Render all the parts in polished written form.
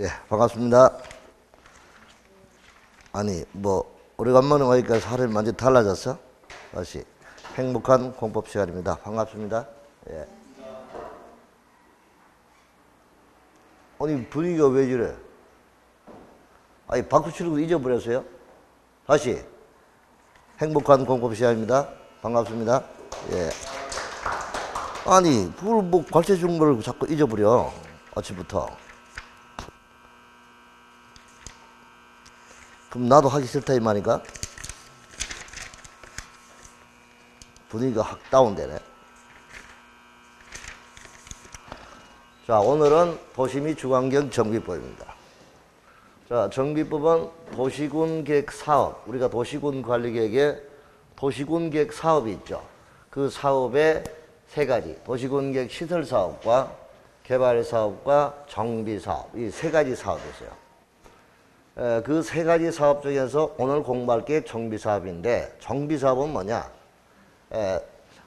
예, 반갑습니다. 아니, 오래간만에 오니까 사람이 완전히 달라졌어? 다시. 행복한 공법 시간입니다. 반갑습니다. 예. 아니, 분위기가 왜 저래? 아니, 박수 치는 거 잊어버렸어요? 다시. 행복한 공법 시간입니다. 반갑습니다. 예. 아니, 그걸 관세 주는 걸 자꾸 잊어버려. 아침부터. 그럼 나도 하기 싫다 이 말인가? 분위기가 확 다운되네. 자, 오늘은 도시 및 주거환경 정비법입니다. 자, 정비법은 도시군 계획 사업, 우리가 도시군 관리계획에 도시군 계획 사업이 있죠. 그 사업의 세 가지, 도시군 계획 시설 사업과 개발 사업과 정비 사업, 이 세 가지 사업이 있어요. 그 세 가지 사업 중에서 오늘 공부할 게 정비 사업인데, 정비 사업은 뭐냐?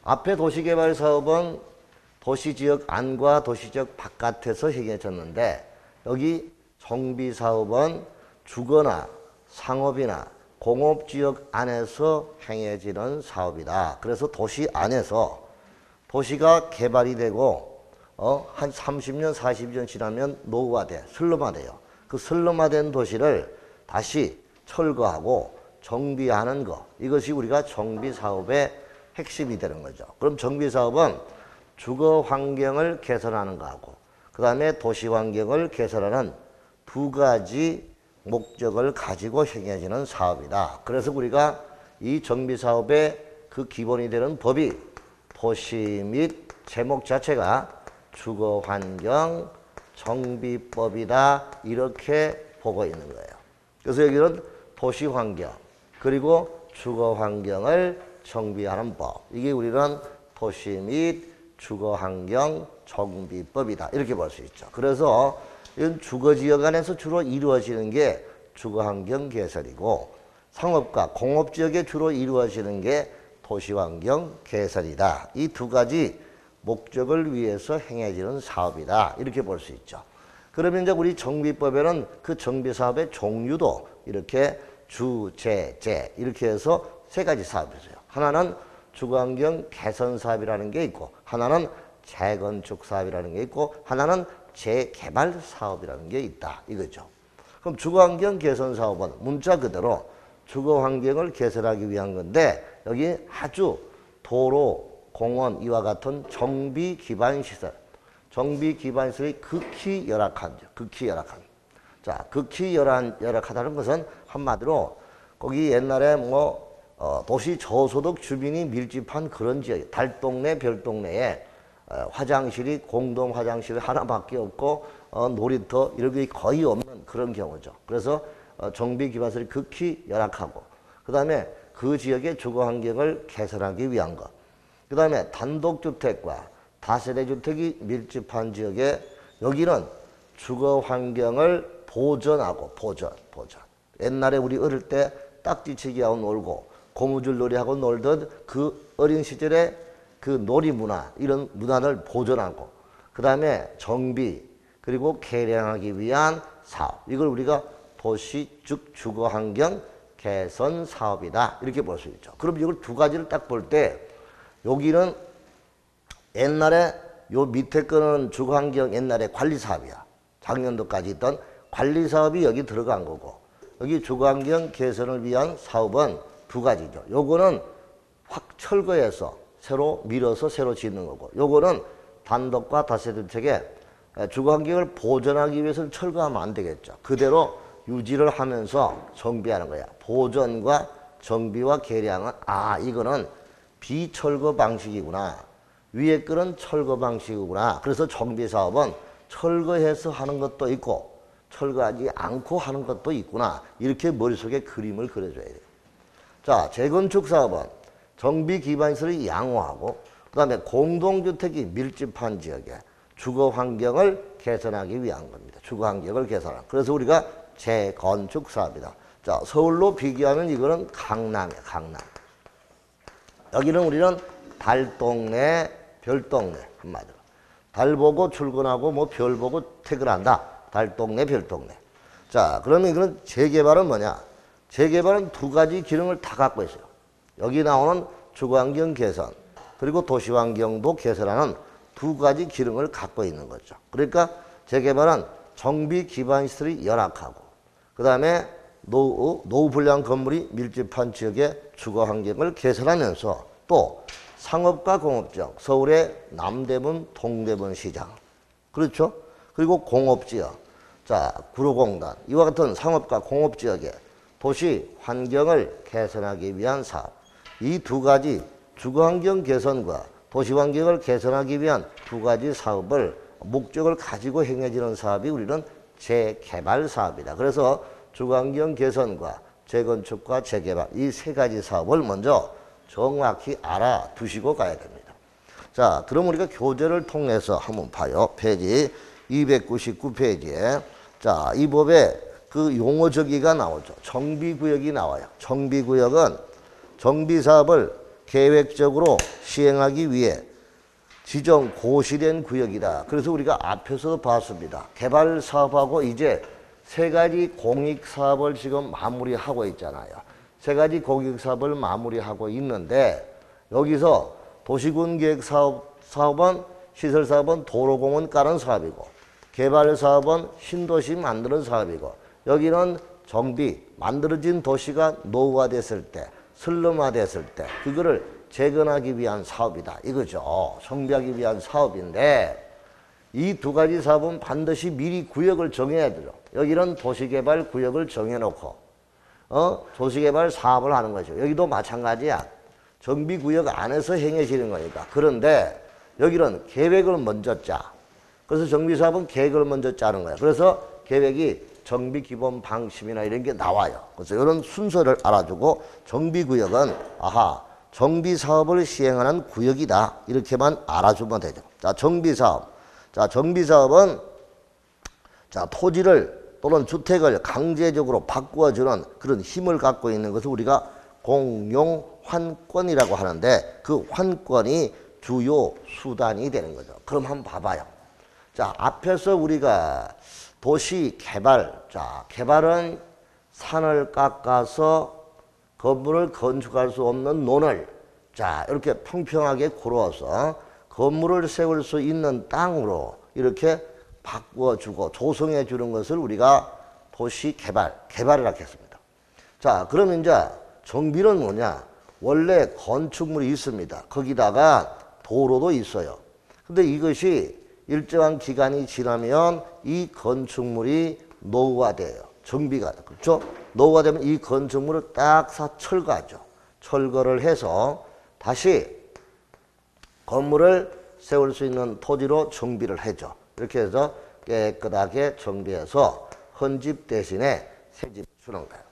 앞에 도시개발 사업은 도시지역 안과 도시지역 바깥에서 행해졌는데, 여기 정비 사업은 주거나 상업이나 공업지역 안에서 행해지는 사업이다. 그래서 도시 안에서 도시가 개발이 되고 한 30년, 40년 지나면 노후화돼, 슬럼화돼요. 그 슬럼화된 도시를 다시 철거하고 정비하는 것, 이것이 우리가 정비사업의 핵심이 되는 거죠. 그럼 정비사업은 주거환경을 개선하는 거하고 그 다음에 도시환경을 개선하는 두 가지 목적을 가지고 행해지는 사업이다. 그래서 우리가 이 정비사업의 그 기본이 되는 법이 도시 및 제목 자체가 주거환경 정비법이다, 이렇게 보고 있는 거예요. 그래서 여기는 도시환경 그리고 주거환경을 정비하는 법, 이게 우리는 도시 및 주거환경 정비법이다, 이렇게 볼 수 있죠. 그래서 이건 주거지역 안에서 주로 이루어지는 게 주거환경 개선이고, 상업과 공업지역에 주로 이루어지는 게 도시환경 개선이다. 이 두 가지 목적을 위해서 행해지는 사업이다, 이렇게 볼 수 있죠. 그러면 이제 우리 정비법에는 그 정비사업의 종류도 이렇게 주, 재, 이렇게 해서 세 가지 사업이 있어요. 하나는 주거환경 개선 사업이라는 게 있고, 하나는 재건축 사업이라는 게 있고, 하나는 재개발 사업이라는 게 있다, 이거죠. 그럼 주거환경 개선 사업은 문자 그대로 주거환경을 개선하기 위한 건데, 여기 아주 도로, 공원 이와 같은 정비 기반 시설, 정비 기반 시설이 극히 열악하죠. 극히 열악한. 자, 극히 열악하다는 것은 한마디로 거기 옛날에 도시 저소득 주민이 밀집한 그런 지역, 달동네, 별동네에 화장실이 공동 화장실 하나밖에 없고 놀이터 이런 게 거의 없는 그런 경우죠. 그래서 정비 기반 시설이 극히 열악하고, 그 다음에 그 지역의 주거 환경을 개선하기 위한 것, 그 다음에 단독주택과 다세대 주택이 밀집한 지역에 여기는 주거 환경을 보전하고, 보전. 옛날에 우리 어릴 때 딱지치기하고 놀고 고무줄 놀이하고 놀던 그 어린 시절의 그 놀이 문화, 이런 문화를 보존하고, 그 다음에 정비 그리고 개량하기 위한 사업, 이걸 우리가 도시 즉 주거환경 개선 사업이다, 이렇게 볼 수 있죠. 그럼 이걸 두 가지를 딱 볼 때, 여기는 옛날에 요 밑에 거는 주거환경 옛날에 관리사업이야. 작년도까지 있던 관리사업이 여기 들어간 거고, 여기 주거환경 개선을 위한 사업은 두 가지죠. 요거는 확 철거해서 새로 밀어서 새로 짓는 거고, 요거는 단독과 다세대주택에 주거환경을 보존하기 위해서는 철거하면 안 되겠죠. 그대로 유지를 하면서 정비하는 거야. 보존과 정비와 개량은 이거는 비철거 방식이구나, 위에 거는 철거 방식이구나. 그래서 정비사업은 철거해서 하는 것도 있고 철거하지 않고 하는 것도 있구나, 이렇게 머릿속에 그림을 그려줘야 돼요. 자, 재건축 사업은 정비 기반시설을 양호하고 그 다음에 공동주택이 밀집한 지역에 주거환경을 개선하기 위한 겁니다. 주거환경을 개선하는. 그래서 우리가 재건축 사업이다. 자, 서울로 비교하면 이거는 강남이에요. 강남. 여기는 우리는 달동네, 별동네, 한마디로 달 보고 출근하고 별 보고 퇴근한다, 달동네, 별동네. 자, 그러면 이거는 재개발은 뭐냐? 재개발은 두 가지 기능을 다 갖고 있어요. 여기 나오는 주거환경 개선, 그리고 도시환경도 개선하는 두 가지 기능을 갖고 있는 거죠. 그러니까 재개발은 정비 기반 시설이 열악하고, 그 다음에 노후 불량 건물이 밀집한 지역의 주거 환경을 개선하면서 또 상업과 공업지역, 서울의 남대문, 동대문 시장, 그렇죠? 그리고 공업지역, 자, 구로공단, 이와 같은 상업과 공업지역의 도시 환경을 개선하기 위한 사업, 이 두 가지 주거환경 개선과 도시환경을 개선하기 위한 두 가지 사업을 목적을 가지고 행해지는 사업이 우리는 재개발 사업이다. 그래서 주거환경 개선과 재건축과 재개발 이 세 가지 사업을 먼저 정확히 알아두시고 가야 됩니다. 자, 그럼 우리가 교재를 통해서 한번 봐요. 페이지 299페이지에 자, 이 법에 그 용어 저기가 나오죠. 정비구역이 나와요. 정비구역은 정비사업을 계획적으로 시행하기 위해 지정 고시된 구역이다. 그래서 우리가 앞에서 봤습니다. 개발 사업하고 이제 세 가지 공익 사업을 지금 마무리하고 있잖아요. 세 가지 공익 사업을 마무리하고 있는데 여기서 도시군 계획 사업은 시설 사업은 도로공원 까는 사업이고 개발 사업은 신도시 만드는 사업이고 여기는 정비 만들어진 도시가 노후화됐을 때 슬럼화됐을 때 그거를 재건하기 위한 사업이다. 이거죠. 정비하기 위한 사업인데 이 두 가지 사업은 반드시 미리 구역을 정해야 되죠. 여기는 도시개발 구역을 정해놓고 도시개발 사업을 하는 거죠. 여기도 마찬가지야. 정비구역 안에서 행해지는 거니까. 그런데 여기는 계획을 먼저 짜. 그래서 정비사업은 계획을 먼저 짜는 거야. 그래서 계획이 정비기본 방침이나 이런 게 나와요. 그래서 이런 순서를 알아주고 정비구역은 정비사업을 시행하는 구역이다. 이렇게만 알아주면 되죠. 자, 정비사업. 자, 정비사업은 자, 토지를 또는 주택을 강제적으로 바꾸어주는 그런 힘을 갖고 있는 것을 우리가 공용환권이라고 하는데 그 환권이 주요 수단이 되는 거죠. 그럼 한번 봐봐요. 자, 앞에서 우리가 도시 개발, 자, 개발은 산을 깎아서 건물을 건축할 수 없는 논을 자, 이렇게 평평하게 고르어서 건물을 세울 수 있는 땅으로 이렇게 바꾸어주고 조성해 주는 것을 우리가 도시 개발이라고 했습니다. 자, 그러면 이제 정비는 뭐냐? 원래 건축물이 있습니다. 거기다가 도로도 있어요. 근데 이것이 일정한 기간이 지나면 이 건축물이 노후화돼요. 정비가. 그렇죠? 노후화되면 이 건축물을 딱 철거하죠. 철거를 해서 다시 건물을 세울 수 있는 토지로 정비를 해줘. 이렇게 해서 깨끗하게 정비해서 헌집 대신에 새집 주는 거예요.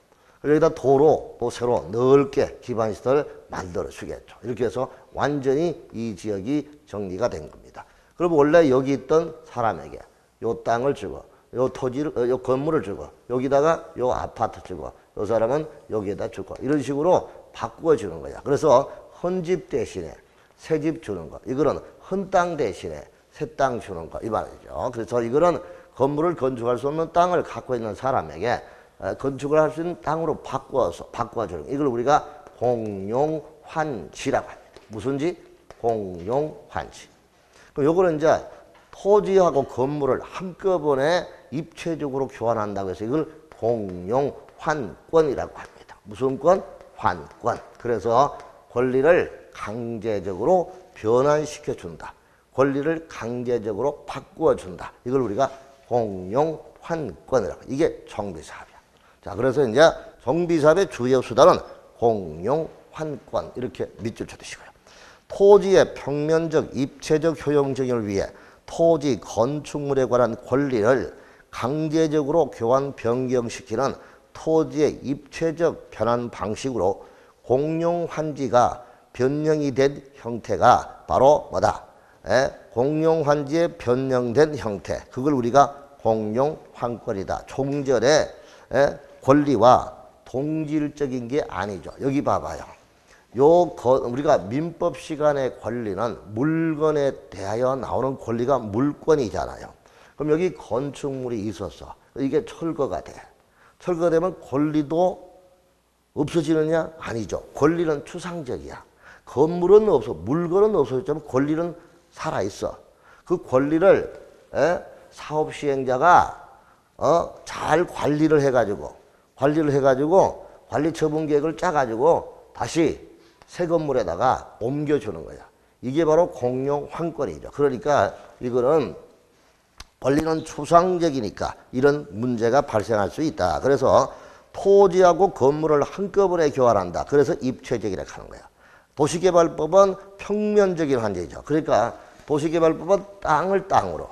여기다 도로 또 새로 넓게 기반시설을 만들어 주겠죠. 이렇게 해서 완전히 이 지역이 정리가 된 겁니다. 그럼 원래 여기 있던 사람에게 요 땅을 주고 요 토지를 요 건물을 주고 여기다가 요 아파트 주고 요 사람은 여기에다 주고 이런 식으로 바꾸어 주는 거야. 그래서 헌집 대신에 새집 주는 거. 이거는 헌 땅 대신에 새 땅 주는 거 이 말이죠. 그래서 이거는 건물을 건축할 수 없는 땅을 갖고 있는 사람에게 건축을 할 수 있는 땅으로 바꿔주는 이걸 우리가 공용환지라고 합니다. 무슨지? 공용환지. 그럼 요거는 이제 토지하고 건물을 한꺼번에 입체적으로 교환한다고 해서 이걸 공용환권이라고 합니다. 무슨 권? 환권. 그래서 권리를 강제적으로 변환시켜준다. 권리를 강제적으로 바꾸어준다. 이걸 우리가 공용환권이라고. 이게 정비사업이야. 자, 그래서 이제 정비사업의 주요 수단은 공용환권 이렇게 밑줄 쳐두시고요. 토지의 평면적, 입체적 효용 적용을 위해 토지 건축물에 관한 권리를 강제적으로 교환 변경시키는 토지의 입체적 변환 방식으로 공용환지가 변형이 된 형태가 바로 뭐다? 공용환지의 변형된 형태. 그걸 우리가 공용환권이다. 종전의 권리와 동질적인 게 아니죠. 여기 봐봐요. 우리가 민법 시간의 권리는 물건에 대하여 나오는 권리가 물권이잖아요. 그럼 여기 건축물이 있었어. 이게 철거가 돼. 철거가 되면 권리도 없어지느냐? 아니죠. 권리는 추상적이야. 건물은 없어, 물건은 없어졌지만 권리는 살아있어. 그 권리를 사업 시행자가 잘 관리를 해가지고 관리 처분 계획을 짜가지고 다시 새 건물에다가 옮겨주는 거야. 이게 바로 공용 환권이죠. 그러니까 이거는 권리는 추상적이니까 이런 문제가 발생할 수 있다. 그래서 토지하고 건물을 한꺼번에 교환한다. 그래서 입체적이라고 하는 거야. 도시개발법은 평면적인 환제죠. 그러니까 도시개발법은 땅을 땅으로,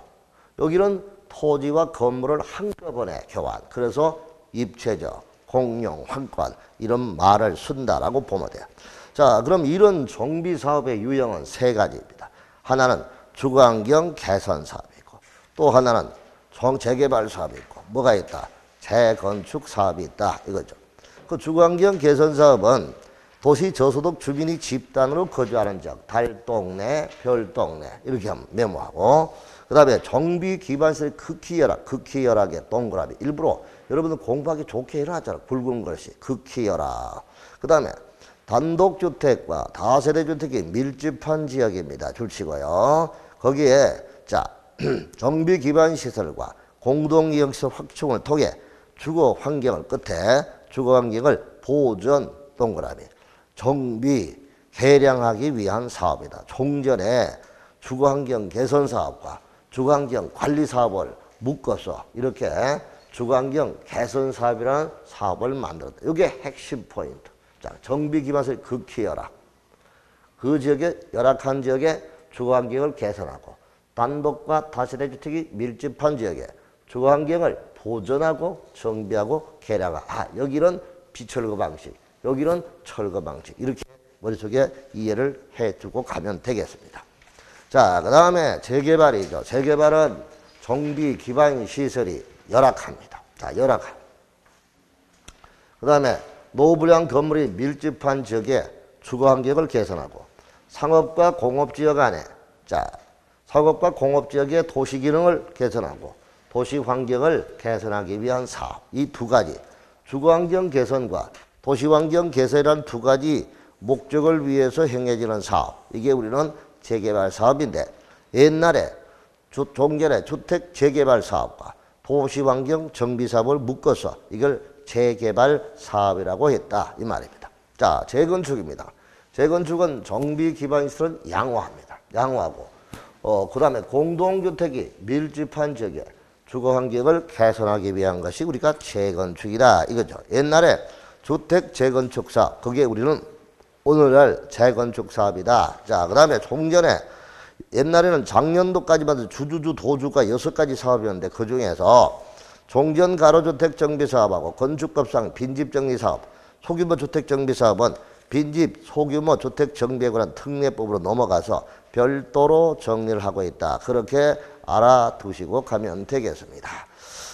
여기는 토지와 건물을 한꺼번에 교환. 그래서 입체적, 공용, 환권 이런 말을 쓴다라고 보면 돼요. 자, 그럼 이런 정비사업의 유형은 세 가지입니다. 하나는 주거환경 개선 사업이고, 또 하나는 재개발 사업이 있고, 뭐가 있다? 재건축 사업이 있다 이거죠. 그 주거환경 개선 사업은 도시 저소득 주민이 집단으로 거주하는 적, 달동네, 별동네 이렇게 하면 메모하고, 그 다음에 정비 기반시설 극히 열악의 동그라미. 일부러 여러분들 공부하기 좋게 해놨잖아. 굵은 글씨 극히 열악. 그 다음에 단독주택과 다세대주택이 밀집한 지역입니다. 줄치고요. 거기에 자 정비 기반시설과 공동이용시설 확충을 통해 주거 환경을 끝에 주거 환경을 보전 동그라미 정비 개량하기 위한 사업이다. 종전에 주거 환경 개선 사업과 주거 환경 관리 사업을 묶어서 이렇게 주거 환경 개선 사업이라는 사업을 만들었다. 이게 핵심 포인트. 자, 정비 기반시설 극히 열악. 그 지역에 열악한 지역에 주거 환경을 개선하고, 단독과 다세대 주택이 밀집한 지역에 주거 환경을 보존하고 정비하고 개량하고, 여기는 비철거 방식, 여기는 철거 방식, 이렇게 머릿속에 이해를 해주고 가면 되겠습니다. 자, 그 다음에 재개발이죠. 재개발은 정비 기반 시설이 열악합니다. 자, 열악함. 그 다음에 노후불량 건물이 밀집한 지역에 주거 환경을 개선하고, 상업과 공업지역 안에 상업과 공업지역의 도시기능을 개선하고 도시환경을 개선하기 위한 사업. 이 두 가지 주거환경 개선과 도시환경 개선이라는 두 가지 목적을 위해서 행해지는 사업. 이게 우리는 재개발 사업인데, 옛날에 종전에 주택 재개발 사업과 도시환경 정비 사업을 묶어서 이걸 재개발 사업이라고 했다 이 말입니다. 자, 재건축입니다. 재건축은 정비 기반시설을 양호합니다. 양호하고 그 다음에 공동주택이 밀집한 지역에 주거 환경을 개선하기 위한 것이 우리가 재건축이다 이거죠. 옛날에 주택 재건축 사업, 그게 우리는 오늘날 재건축 사업이다. 자, 그 다음에 종전에 옛날에는 작년도까지만 해도 주주주 도주가 6가지 사업이었는데, 그 중에서 종전 가로주택 정비 사업하고 건축법상 빈집 정리 사업, 소규모 주택 정비 사업은 빈집 소규모 주택 정비에 관한 특례법으로 넘어가서 별도로 정리를 하고 있다. 그렇게 알아두시고 가면 되겠습니다.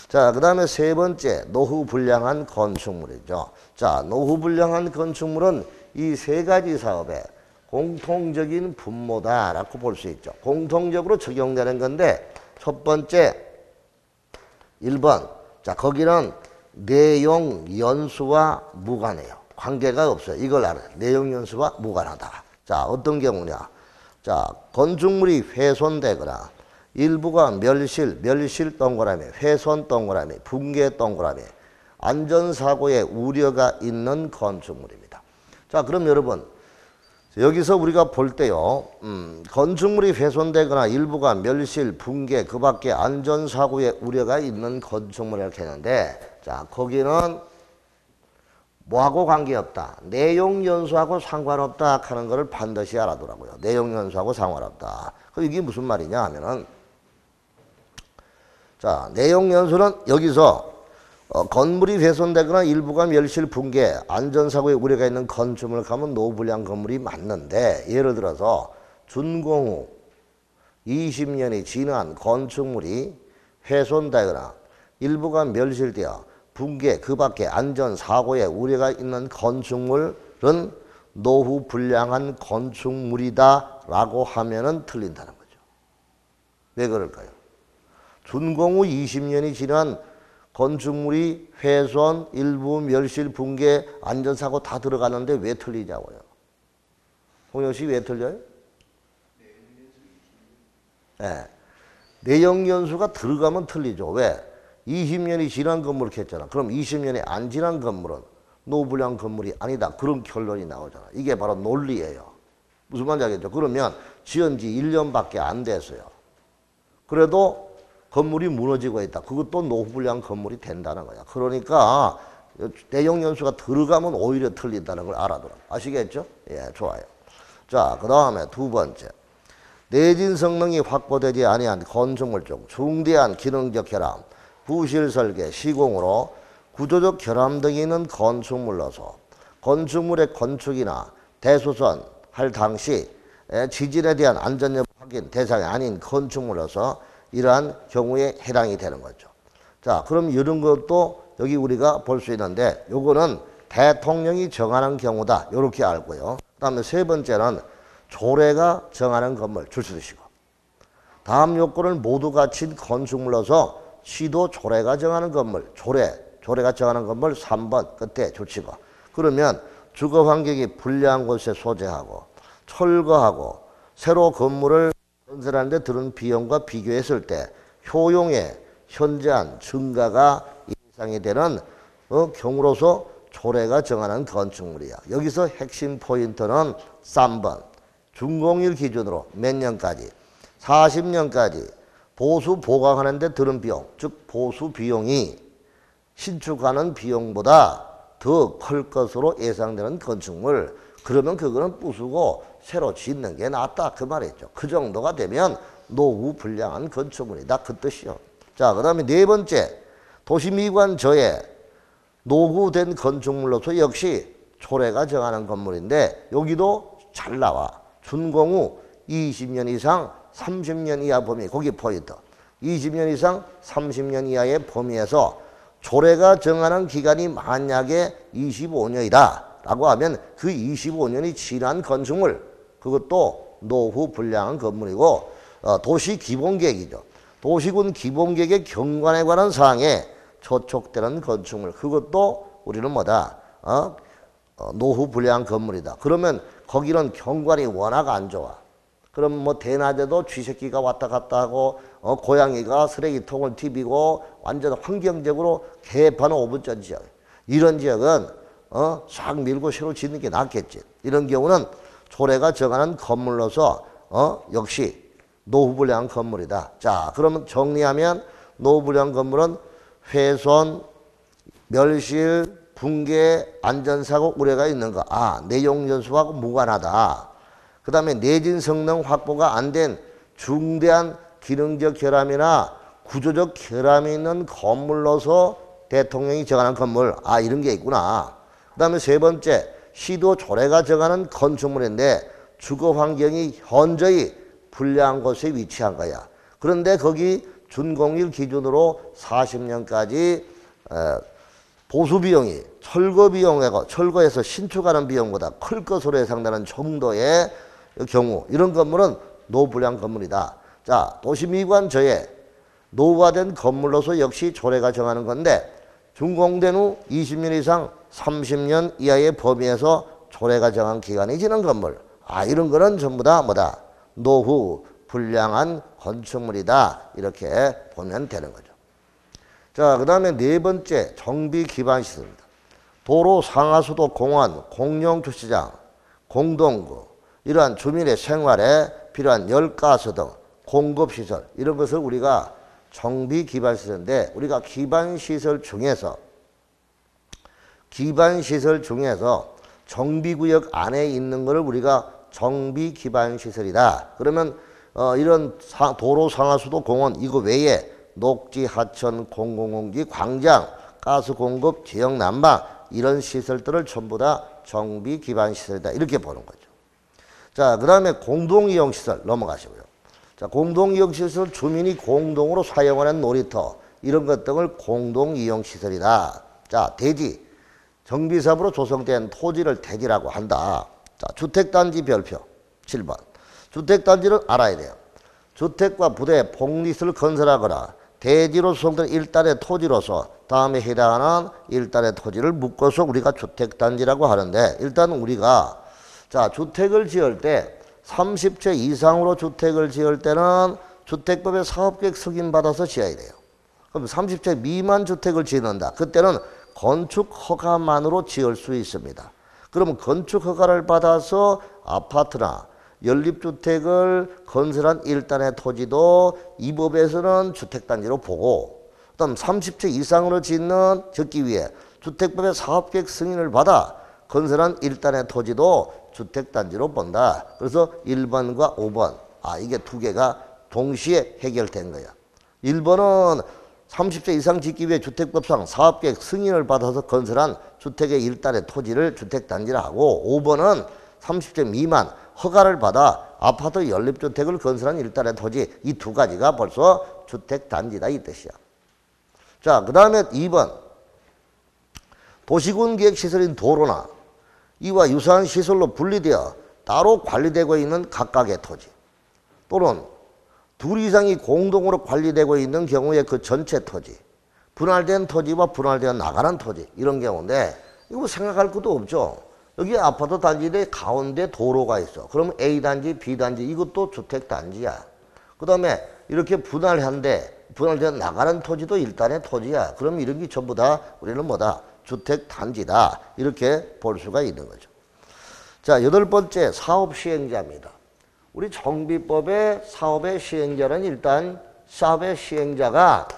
자, 그 다음에 세 번째, 노후불량한 건축물이죠. 자, 노후불량한 건축물은 이 세 가지 사업의 공통적인 분모다라고 볼 수 있죠. 공통적으로 적용되는 건데, 첫 번째 1번. 자, 거기는 내용 연수와 무관해요. 관계가 없어요. 이걸 알아요. 내용 연수와 무관하다. 자, 어떤 경우냐. 자, 건축물이 훼손되거나 일부가 멸실 동그라미, 훼손 동그라미, 붕괴 동그라미, 안전사고의 우려가 있는 건축물입니다. 자, 그럼 여러분, 여기서 우리가 볼 때요, 건축물이 훼손되거나 일부가 멸실, 붕괴, 그 밖에 안전사고의 우려가 있는 건축물이라고 했는데, 자, 거기는 뭐하고 관계없다. 내용연수하고 상관없다 하는 것을 반드시 알아두라고요. 내용연수하고 상관없다. 그럼 이게 무슨 말이냐 하면은, 자, 내용연수는 여기서 건물이 훼손되거나 일부가 멸실, 붕괴, 안전사고의 우려가 있는 건축물을 가면 노후불량 건물이 맞는데, 예를 들어서 준공 후 20년이 지난 건축물이 훼손되거나 일부가 멸실되어 붕괴, 그 밖에 안전사고의 우려가 있는 건축물은 노후불량한 건축물이다 라고 하면은 틀린다는 거죠. 왜 그럴까요? 준공 후 20년이 지난 건축물이 훼손, 일부 멸실, 붕괴, 안전사고 다 들어가는데 왜 틀리냐고요. 홍영 씨 왜 틀려요? 네. 내역연수가 들어가면 틀리죠. 왜? 20년이 지난 건물을 했잖아. 그럼 20년이 안 지난 건물은 노후불량 건물이 아니다. 그런 결론이 나오잖아. 이게 바로 논리예요. 무슨 말인지 알겠죠? 그러면 지은 지 1년밖에 안 됐어요. 그래도 건물이 무너지고 있다. 그것도 노후불량 건물이 된다는 거야. 그러니까 내역연수가 들어가면 오히려 틀린다는 걸 알아두라고. 아시겠죠? 예, 좋아요. 자, 그 다음에 두 번째. 내진 성능이 확보되지 아니한 건축물 중 중대한 기능적 결함, 부실 설계, 시공으로 구조적 결함 등이 있는 건축물로서 건축물의 건축이나 대수선 할 당시 지진에 대한 안전 여부 확인 대상이 아닌 건축물로서 이러한 경우에 해당이 되는 거죠. 자, 그럼 이런 것도 여기 우리가 볼 수 있는데 요거는 대통령이 정하는 경우다. 이렇게 알고요. 그 다음에 세 번째는 조례가 정하는 건물 줄 서주시고 다음 요건을 모두 갖춘 건축물로서 시도 조례가 정하는 건물 조례가 정하는 건물 3번 끝에 줄치고 그러면 주거 환경이 불리한 곳에 소재하고 철거하고 새로 건물을 건설하는 데 드는 비용과 비교했을 때 효용의 현저한 증가가 예상이 되는 경우로서 조례가 정하는 건축물이야. 여기서 핵심 포인트는 3번 준공일 기준으로 몇 년까지? 40년까지 보수 보강하는 데 드는 비용, 즉 보수 비용이 신축하는 비용보다 더 클 것으로 예상되는 건축물. 그러면 그거는 부수고 새로 짓는 게 낫다 그 말이죠. 그 정도가 되면 노후 불량한 건축물이다 그 뜻이요. 자, 그 다음에 네 번째 도시미관 저해 노후된 건축물로서 역시 조례가 정하는 건물인데 여기도 잘 나와. 준공 후 20년 이상 30년 이하 범위 거기 포인트. 20년 이상 30년 이하의 범위에서 조례가 정하는 기간이 만약에 25년이다 라고 하면 그 25년이 지난 건축물 그것도 노후 불량한 건물이고 도시기본계획이죠. 도시군 기본계획의 경관에 관한 사항에 저촉되는 건축물 그것도 우리는 뭐다? 노후 불량한 건물이다. 그러면 거기는 경관이 워낙 안 좋아. 그럼 뭐 대낮에도 쥐새끼가 왔다 갔다 하고 고양이가 쓰레기통을 튀비고 완전 환경적으로 개판은 5분짜리 지역. 이런 지역은 싹 밀고 새로 짓는 게 낫겠지. 이런 경우는 조례가 정하는 건물로서 역시 노후불량한 건물이다. 자, 그러면 정리하면 노후불량한 건물은 훼손, 멸실, 붕괴, 안전사고 우려가 있는 거. 내용연수하고 무관하다. 그 다음에 내진 성능 확보가 안 된 중대한 기능적 결함이나 구조적 결함이 있는 건물로서 대통령이 정하는 건물. 이런 게 있구나. 그 다음에 세 번째, 시도 조례가 정하는 건축물인데 주거 환경이 현저히 불량한 곳에 위치한 거야. 그런데 거기 준공일 기준으로 40년까지 보수 비용이 철거 비용하고 철거해서 신축하는 비용보다 클 것으로 예상되는 정도의 경우 이런 건물은 노후불량 건물이다. 자, 도시미관 저해 노후화된 건물로서 역시 조례가 정하는 건데 준공된 후 20년 이상 30년 이하의 범위에서 조례가 정한 기간이 지난 건물. 이런 거는 전부 다 뭐다? 노후 불량한 건축물이다. 이렇게 보면 되는 거죠. 자, 그 다음에 네 번째 정비 기반 시설입니다. 도로, 상하수도, 공원, 공용주차장, 공동구 이러한 주민의 생활에 필요한 열가스 등 공급시설 이런 것을 우리가 정비 기반 시설인데 우리가 기반 시설 중에서 정비구역 안에 있는 것을 우리가 정비 기반 시설이다. 그러면 이런 도로, 상하수도, 공원 이거 외에 녹지, 하천, 공공공기, 광장, 가스 공급, 지역 난방 이런 시설들을 전부 다 정비 기반 시설이다. 이렇게 보는 거죠. 자, 그 다음에 공동이용 시설 넘어가시고요. 자, 공동이용 시설 주민이 공동으로 사용하는 놀이터 이런 것 등을 공동이용 시설이다. 자, 대지 정비사업으로 조성된 토지를 대지라고 한다. 자, 주택단지 별표 7번. 주택단지를 알아야 돼요. 주택과 부대, 복리시설 건설하거나 대지로 수송되는 일단의 토지로서 다음에 해당하는 일단의 토지를 묶어서 우리가 주택단지라고 하는데, 일단 우리가 자 주택을 지을 때 30채 이상으로 주택을 지을 때는 주택법의 사업계획 승인받아서 지어야 돼요. 그럼 30채 미만 주택을 짓는다. 그때는 건축 허가만으로 지을 수 있습니다. 그러면 건축 허가를 받아서 아파트나 연립주택을 건설한 일단의 토지도 이 법에서는 주택단지로 보고, 그다음 30채 이상으로 짓기 위해 주택법의 사업계획 승인을 받아 건설한 일단의 토지도 주택단지로 본다. 그래서 1번과 5번 이게 두 개가 동시에 해결된 거야. 1번은 30채 이상 짓기 위해 주택법상 사업계획 승인을 받아서 건설한 주택의 일단의 토지를 주택단지라 하고, 5번은 30채 미만 허가를 받아 아파트 연립주택을 건설한 일단의 토지, 이 두 가지가 벌써 주택단지다 이 뜻이야. 자, 그 다음에 2번 도시군기획시설인 도로나 이와 유사한 시설로 분리되어 따로 관리되고 있는 각각의 토지, 또는 둘 이상이 공동으로 관리되고 있는 경우에 그 전체 토지, 분할된 토지와 분할되어 나가는 토지, 이런 경우인데 이거 뭐 생각할 것도 없죠. 여기 아파트 단지 내 가운데 도로가 있어. 그러면 A단지, B단지, 이것도 주택단지야. 그 다음에 이렇게 분할되어 나가는 토지도 일단의 토지야. 그럼 이런 게 전부 다 우리는 뭐다? 주택단지다. 이렇게 볼 수가 있는 거죠. 자, 8번째 사업시행자입니다. 우리 정비법의 사업의 시행자는 일단 사업의 시행자가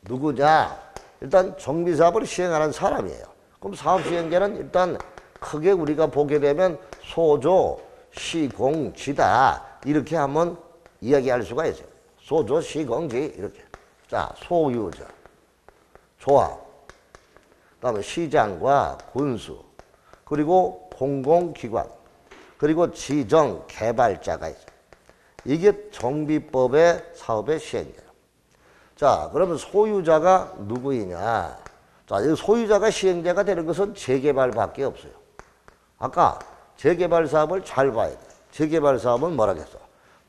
누구냐? 일단 정비사업을 시행하는 사람이에요. 그럼 사업 시행자는 일단 크게 우리가 보게 되면 소조, 시공, 지다 이렇게 한번 이야기할 수가 있어요. 소조, 시공, 지 이렇게. 자, 소유자, 조합, 그다음에 시장과 군수, 그리고 공공기관, 그리고 지정 개발자가 있어요. 이게 정비법의 사업의 시행자예요. 자, 그러면 소유자가 누구이냐? 자, 이 소유자가 시행자가 되는 것은 재개발밖에 없어요. 아까 재개발 사업을 잘 봐야 돼. 재개발 사업은 뭐라겠어?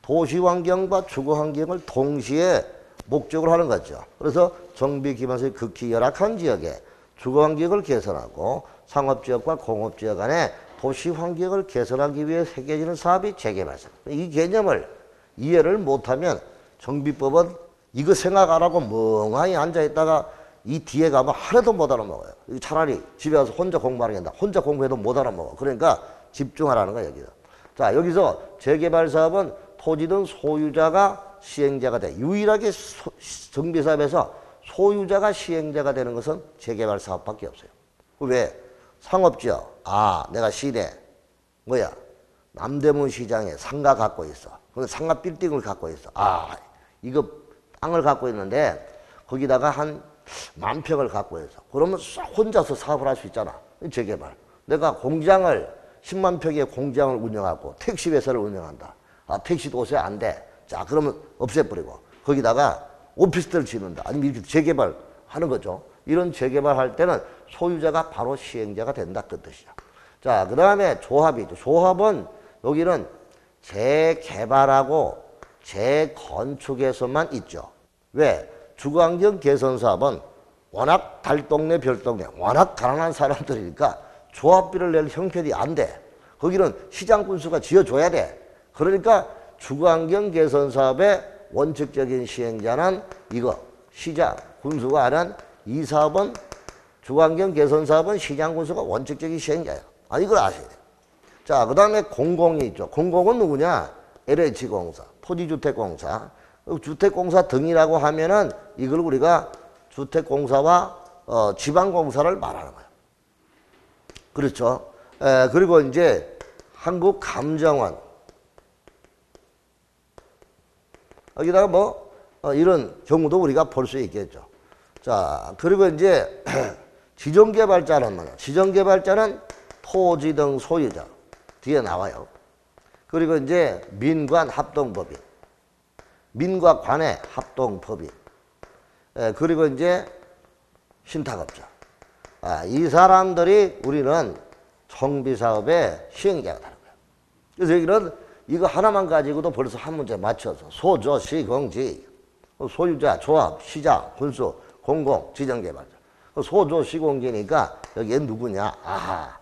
도시환경과 주거환경을 동시에 목적으로 하는 거죠. 그래서 정비기반서의 극히 열악한 지역에 주거환경을 개선하고 상업지역과 공업지역 간의 도시환경을 개선하기 위해 새겨지는 사업이 재개발 사업. 이 개념을 이해를 못하면 정비법은 이거 생각 안 하고 멍하니 앉아있다가 이 뒤에 가면 하나도 못 알아먹어요. 차라리 집에 와서 혼자 공부하는 게 낫다. 혼자 공부해도 못 알아먹어. 그러니까 집중하라는 거야, 여기서. 자, 여기서 재개발 사업은 토지든 소유자가 시행자가 돼. 유일하게 정비사업에서 소유자가 시행자가 되는 것은 재개발 사업밖에 없어요. 왜? 상업지역. 내가 시내 뭐야? 남대문 시장에 상가 갖고 있어. 근데 상가 빌딩을 갖고 있어. 이거 땅을 갖고 있는데 거기다가 한 10,000평을 갖고 있어. 그러면 혼자서 사업을 할 수 있잖아. 재개발. 내가 공장을 10만 평의 공장을 운영하고 택시회사를 운영한다. 택시 도세 안 돼. 자, 그러면 없애버리고 거기다가 오피스텔을 짓는다. 아니면 이렇게 재개발하는 거죠. 이런 재개발할 때는 소유자가 바로 시행자가 된다 그 뜻이야. 자, 그 다음에 조합이죠. 조합은 여기는 재개발하고 재건축에서만 있죠. 왜? 주거환경 개선 사업은 워낙 달동네 별동네 워낙 가난한 사람들이니까 조합비를 낼 형편이 안 돼. 거기는 시장 군수가 지어줘야 돼. 그러니까 주거환경 개선 사업의 원칙적인 시행자는 이거 시장 군수가 하는 이 사업은 주거환경 개선 사업은 시장 군수가 원칙적인 시행자예요. 이걸 아셔야 돼요. 자, 그 다음에 공공이 있죠. 공공은 누구냐? LH공사, 토지주택공사. 주택공사 등이라고 하면은 이걸 우리가 주택공사와 지방공사를 말하는 거예요. 그렇죠. 그리고 이제 한국감정원. 여기다가 이런 경우도 우리가 볼 수 있겠죠. 자, 그리고 이제 지정개발자는 뭐냐? 지정개발자는 토지 등 소유자. 뒤에 나와요. 그리고 이제 민관합동법인. 민과 관의 합동법인. 그리고 이제 신탁업자. 이 사람들이 우리는 정비사업의 시행자가 되는 거예요. 그래서 여기는 이거 하나만 가지고도 벌써 한 문제 맞춰서 소조, 시공지. 소유자, 조합, 시장, 군수, 공공, 지정개발자. 소조시공계니까 여기에 누구냐? 아하,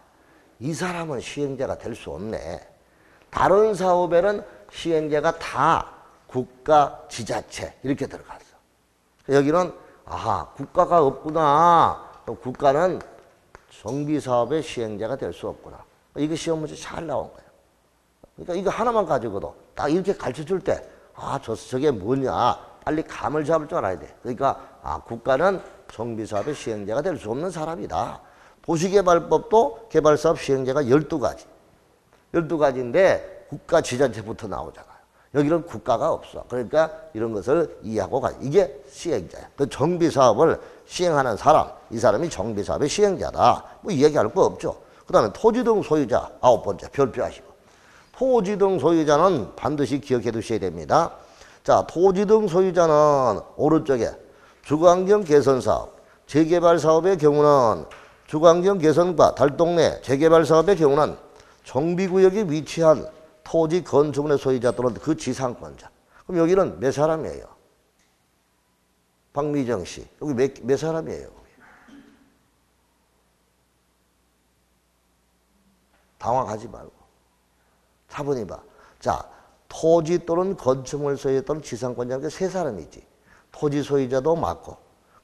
이 사람은 시행자가 될 수 없네. 다른 사업에는 시행자가 다 국가, 지자체 이렇게 들어갔어. 여기는 아하, 국가가 없구나. 국가는 정비사업의 시행자가 될 수 없구나. 이거 시험 문제 잘 나온 거예요. 그러니까 이거 하나만 가지고도 딱 이렇게 가르쳐줄 때 아, 저게 뭐냐 빨리 감을 잡을 줄 알아야 돼. 그러니까 아, 국가는 정비사업의 시행자가 될 수 없는 사람이다. 도시개발법도 개발사업 시행자가 12가지. 12가지인데 국가 지자체부터 나오잖아요. 여기는 국가가 없어. 그러니까 이런 것을 이해하고 가. 이게 시행자야. 그 정비사업을 시행하는 사람, 이 사람이 정비사업의 시행자다. 뭐 이야기할 거 없죠. 그 다음에 토지 등 소유자 9번째 별표하시고. 토지 등 소유자는 반드시 기억해 두셔야 됩니다. 자, 토지 등 소유자는 오른쪽에 주거환경 개선사업, 재개발사업의 경우는 주거환경 개선과 달동네 재개발사업의 경우는 정비구역에 위치한 토지 건축물의 소유자 또는 그 지상권자. 그럼 여기는 몇 사람이에요? 박미정 씨. 여기 몇 사람이에요? 당황하지 말고. 차분히 봐. 자, 토지 또는 건축물 소유자 또는 지상권자는 세 사람이지. 토지 소유자도 맞고,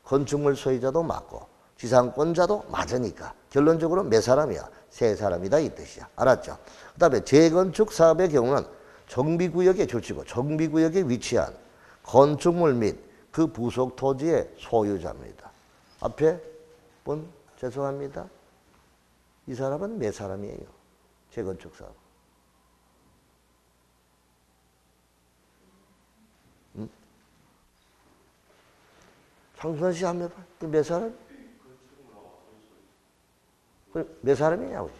건축물 소유자도 맞고, 지상권자도 맞으니까. 결론적으로 몇 사람이야? 세 사람이다 이 뜻이야. 알았죠? 그 다음에 재건축 사업의 경우는 정비구역에 줄치고 정비구역에 위치한 건축물 및 그 부속 토지의 소유자입니다. 앞에 분 죄송합니다. 이 사람은 몇 사람이에요? 재건축 사업. 상선 씨 한번 해봐. 몇 사람? 몇 사람이냐고.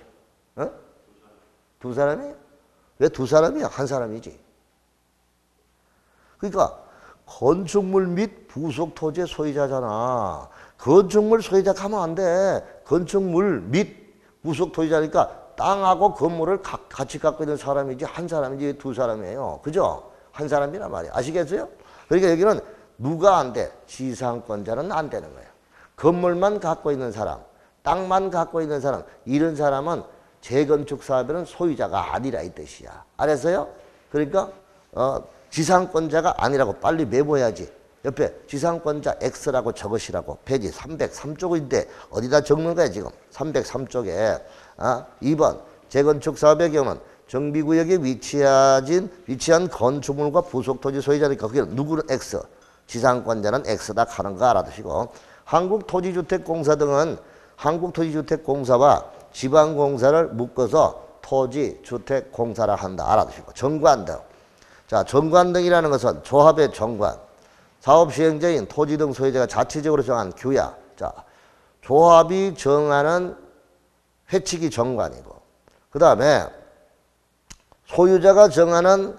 어? 두 사람이에요? 왜 두 사람이야? 한 사람이지. 그러니까 건축물 및 부속 토지의 소유자잖아. 건축물 소유자 가면 안 돼. 건축물 및 부속 토지자니까 땅하고 건물을 같이 갖고 있는 사람이지 한 사람이지 두 사람이에요. 그죠? 한 사람이란 말이야. 아시겠어요? 그러니까 여기는 누가 안 돼? 지상권자는 안 되는 거예요. 건물만 갖고 있는 사람, 땅만 갖고 있는 사람, 이런 사람은 재건축 사업에는 소유자가 아니라 이 뜻이야. 알았어요? 그러니까 지상권자가 아니라고 빨리 메모해야지. 옆에 지상권자 X라고 적으시라고. 페이지 303쪽인데 어디다 적는 거야 지금? 303쪽에. 2번 재건축 사업의 경우는 정비구역에 위치한 건축물과 부속토지 소유자니까 거기는 누구는 X, 지상권자는 X다 하는 거 알아두시고. 한국토지주택공사 등은 한국토지주택공사와 지방공사를 묶어서 토지주택공사라 한다. 알아두시고. 정관등. 자, 정관등이라는 것은 조합의 정관, 사업시행자인 토지 등 소유자가 자체적으로 정한 규약. 자, 조합이 정하는 회칙이 정관이고, 그 다음에 소유자가 정하는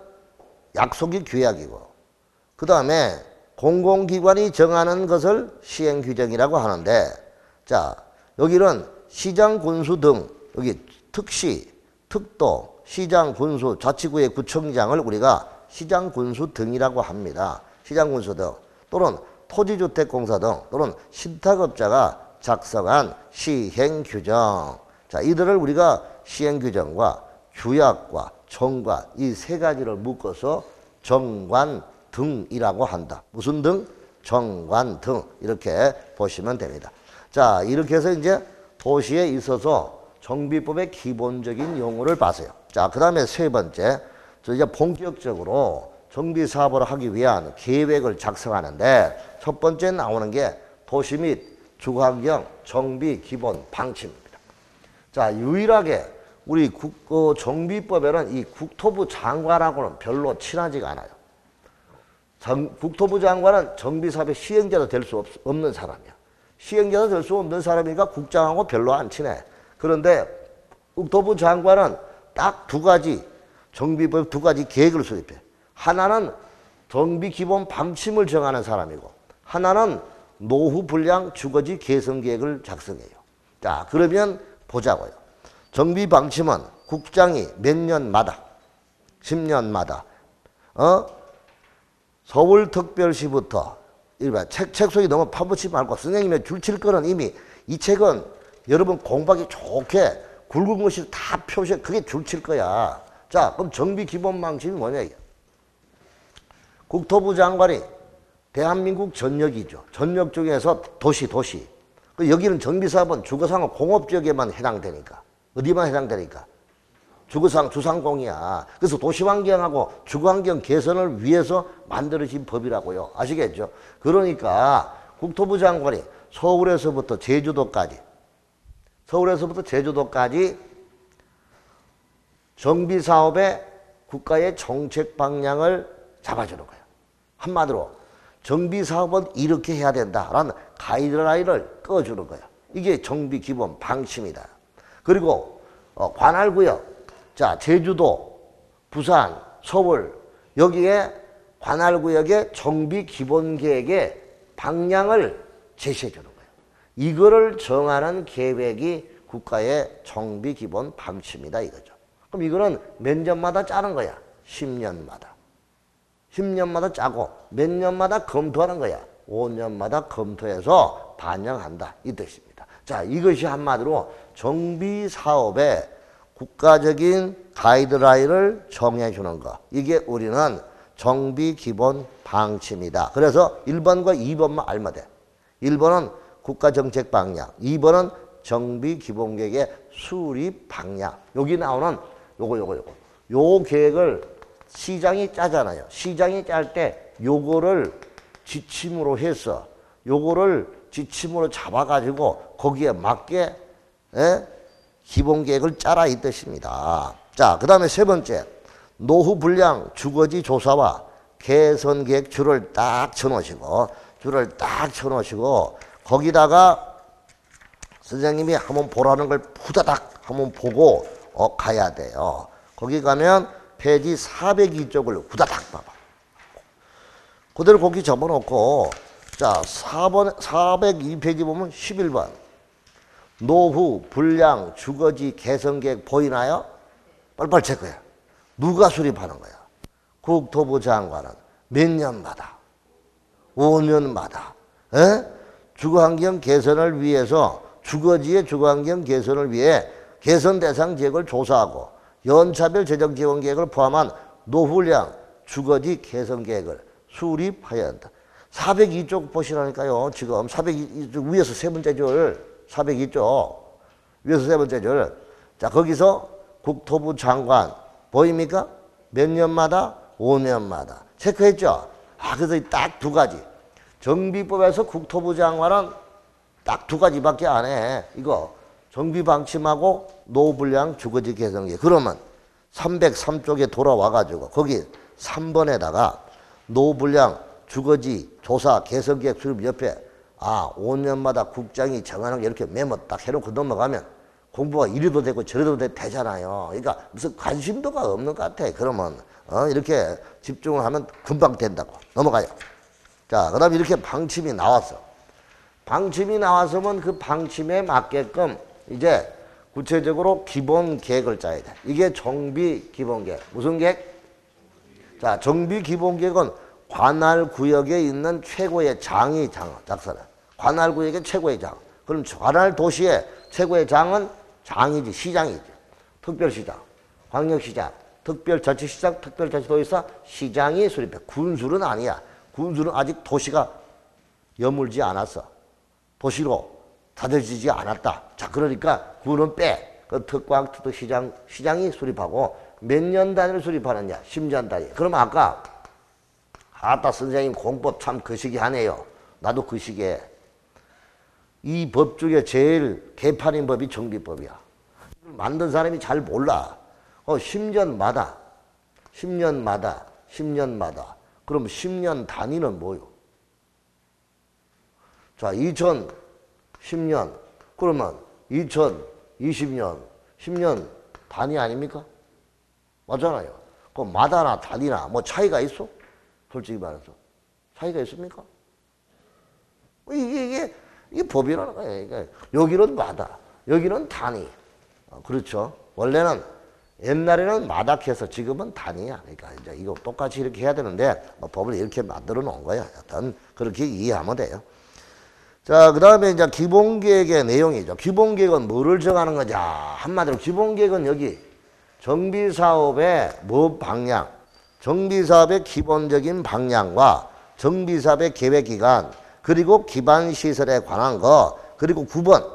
약속이 규약이고, 그 다음에 공공기관이 정하는 것을 시행규정이라고 하는데, 자, 여기는 시장, 군수 등, 여기 특시, 특도, 시장, 군수, 자치구의 구청장을 우리가 시장, 군수 등이라고 합니다. 시장, 군수 등 또는 토지주택공사 등 또는 신탁업자가 작성한 시행규정. 자, 이들을 우리가 시행규정과 규약과 정관 이 세 가지를 묶어서 정관 등이라고 한다. 무슨 등? 정관 등 이렇게 보시면 됩니다. 자, 이렇게 해서 이제 도시에 있어서 정비법의 기본적인 용어를 봤어요. 자, 그 다음에 세 번째, 저 이제 본격적으로 정비 사업을 하기 위한 계획을 작성하는데 첫 번째 나오는 게 도시 및 주거환경 정비 기본 방침입니다. 자, 유일하게 우리 정비법에는 이 국토부 장관하고는 별로 친하지가 않아요. 국토부 장관은 정비사업의 시행자도 될 수 없는 사람이야. 시행자도 될 수 없는 사람이니까 국장하고 별로 안 친해. 그런데 국토부 장관은 딱 두 가지 정비법 두 가지 계획을 수립해. 하나는 정비 기본 방침을 정하는 사람이고 하나는 노후 분량 주거지 개선 계획을 작성해요. 자, 그러면 보자고요. 정비 방침은 국장이 몇 년마다 10년마다 서울특별시부터 책 속에 너무 파묻지 말고 선생님의 줄칠 거는 이미 이 책은 여러분 공부하기 좋게 굵은 것이 다 표시해. 그게 줄칠 거야. 자, 그럼 정비 기본 방침이 뭐냐 이게. 국토부 장관이 대한민국 전역이죠. 전역 중에서 도시. 여기는 정비사업은 주거상업 공업지역에만 해당되니까. 어디만 해당되니까? 주상공이야. 그래서 도시환경하고 주거환경 개선을 위해서 만들어진 법이라고요. 아시겠죠? 그러니까 국토부 장관이 서울에서부터 제주도까지 정비사업의 국가의 정책 방향을 잡아주는 거예요. 한마디로 정비사업은 이렇게 해야 된다라는 가이드라인을 꺼주는 거예요. 이게 정비 기본 방침이다. 그리고 관할구역, 자 제주도, 부산, 서울 여기에 관할구역의 정비 기본 계획의 방향을 제시해 주는 거예요. 이거를 정하는 계획이 국가의 정비 기본 방침이다 이거죠. 그럼 이거는 몇 년마다 짜는 거야? 10년마다. 10년마다 짜고 몇 년마다 검토하는 거야? 5년마다 검토해서 반영한다 이 뜻입니다. 자, 이것이 한마디로 정비사업의 국가적인 가이드라인을 정해주는 거. 이게 우리는 정비기본 방침이다. 그래서 1번과 2번만 알면 돼. 1번은 국가정책 방향, 2번은 정비기본계획의 수립 방향. 여기 나오는 요 계획을 시장이 짜잖아요. 시장이 짤 때 요거를 지침으로 해서 요거를 지침으로 잡아가지고 거기에 맞게 기본계획을 짜라 이 뜻입니다. 자, 그 다음에 세 번째, 노후 불량 주거지 조사와 개선계획 줄을 딱 쳐놓으시고 거기다가 선생님이 한번 보라는 걸 후다닥 한번 보고 가야 돼요. 거기 가면 페이지 402쪽을 후다닥 봐봐. 그대로 거기 접어놓고 자 402페이지 보면 11번 노후 불량 주거지 개선계획 보이나요? 빨리빨리 체크해. 누가 수립하는 거야? 국토부 장관은 몇 년마다? 5년마다. 주거환경 개선을 위해서 주거지의 주거환경 개선을 위해 개선 대상 지역을 조사하고 연차별 재정 지원 계획을 포함한 노후불량 주거지 개선 계획을 수립해야 한다. 402쪽 보시라니까요. 지금 402쪽 위에서 세 번째 줄 402쪽 위에서 세 번째 줄. 자, 거기서 국토부 장관 보입니까? 몇 년마다? 5년마다. 체크했죠? 그래서 딱 두 가지. 정비법에서 국토부 장관은 딱 두 가지밖에 안 해. 이거 정비방침하고 노후불량 주거지 개선계획. 그러면 303쪽에 돌아와가지고 거기 3번에다가 노후불량 주거지 조사 개선계획 수립 옆에 5년마다 국장이 정하는 게 이렇게 메모 딱 해놓고 넘어가면 공부가 이래도 되고 저래도 되잖아요. 그러니까 무슨 관심도가 없는 것 같아. 그러면 이렇게 집중을 하면 금방 된다고. 넘어가요. 자, 그 다음에 이렇게 방침이 나왔어. 방침이 나왔으면 그 방침에 맞게끔 이제 구체적으로 기본 계획을 짜야 돼. 이게 정비 기본 계획. 무슨 계획? 자, 정비 기본 계획은 관할 구역에 있는 최고의 장이 작성해. 관할 구역의 최고의 장. 그럼 관할 도시의 최고의 장은 장이지, 시장이지. 특별시장, 광역시장, 특별자치시장, 특별자치도지사, 시장이 수립해. 군수는 아니야. 군수는 아직 도시가 여물지 않았어. 도시로 다져지지 않았다. 자, 그러니까 군은 빼. 그 특광, 특시장, 시장이 수립하고 몇 년 단위를 수립하느냐? 10년 단위. 그럼 아까 선생님 공법 참 거시기 하네요. 나도 거시기해. 이 법 중에 제일 개판인 법이 정비법이야. 만든 사람이 잘 몰라. 10년마다. 그럼 10년 단위는 뭐요? 자, 2010년. 그러면 2020년. 10년 단위 아닙니까? 맞잖아요. 그럼 마다나 단위나 뭐 차이가 있어? 솔직히 말해서. 차이가 있습니까? 이게 법이라는 거예요. 여기는 마다, 여기는 단위. 그렇죠. 원래는 옛날에는 마닥해서 지금은 단위야. 그러니까 이제 이거 똑같이 이렇게 해야 되는데 법을 이렇게 만들어 놓은 거야. 여튼 그렇게 이해하면 돼요. 자, 그 다음에 이제 기본계획의 내용이죠. 기본계획은 뭐를 정하는 거냐. 한마디로 기본계획은 여기 정비사업의 방향, 정비사업의 기본적인 방향과 정비사업의 계획기간, 그리고 기반시설에 관한 거, 그리고 9번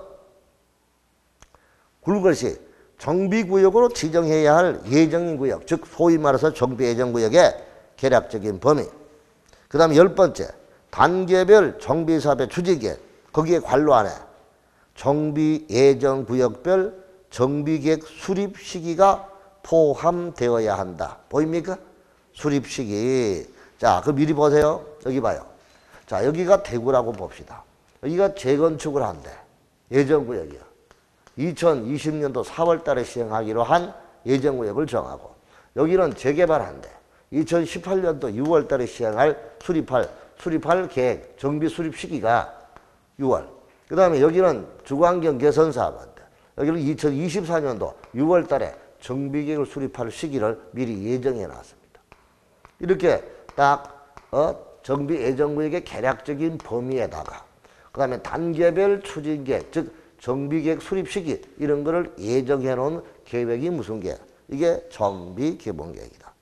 굵것이 정비구역으로 지정해야 할 예정구역, 즉 소위 말해서 정비예정구역의 개략적인 범위. 그 다음에 10번째 단계별 정비사업의 추진계획, 거기에 관로 안에 정비예정구역별 정비계획 수립 시기가 포함되어야 한다. 보입니까? 수립 시기. 자, 그 미리 보세요. 여기 봐요. 자, 여기가 대구라고 봅시다. 여기가 재건축을 한대. 예정구역이야. 2020년도 4월 달에 시행하기로 한 예정구역을 정하고, 여기는 재개발한대. 2018년도 6월 달에 시행할 수립할 계획, 정비 수립 시기가 6월. 그 다음에 여기는 주거환경 개선 사업한대. 여기는 2024년도 6월 달에 정비계획을 수립할 시기를 미리 예정해 놨습니다. 이렇게 딱 정비 예정구역의 개략적인 범위에다가 그 다음에 단계별 추진계획, 즉 정비계획 수립 시기 이런 거를 예정해 놓은 계획이 무슨 계획? 이게 정비기본계획이다.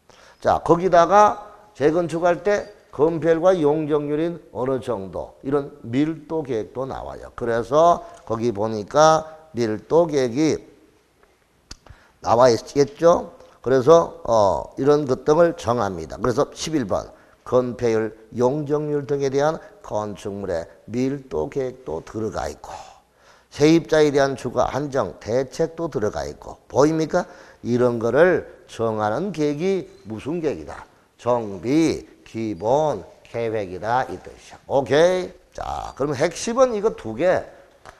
자, 거기다가 재건축할 때 건폐율과 용적률인 어느 정도 이런 밀도 계획도 나와요. 그래서 거기 보니까 밀도 계획이 나와 있겠죠. 그래서 이런 것 등을 정합니다. 그래서 11번 건폐율, 용적률 등에 대한 건축물의 밀도 계획도 들어가 있고, 세입자에 대한 주거 한정 대책도 들어가 있고, 보입니까? 이런 거를 정하는 계획이 무슨 계획이다? 정비 기본 계획이다 이 뜻이야. 오케이. 자, 그럼 핵심은 이거 두 개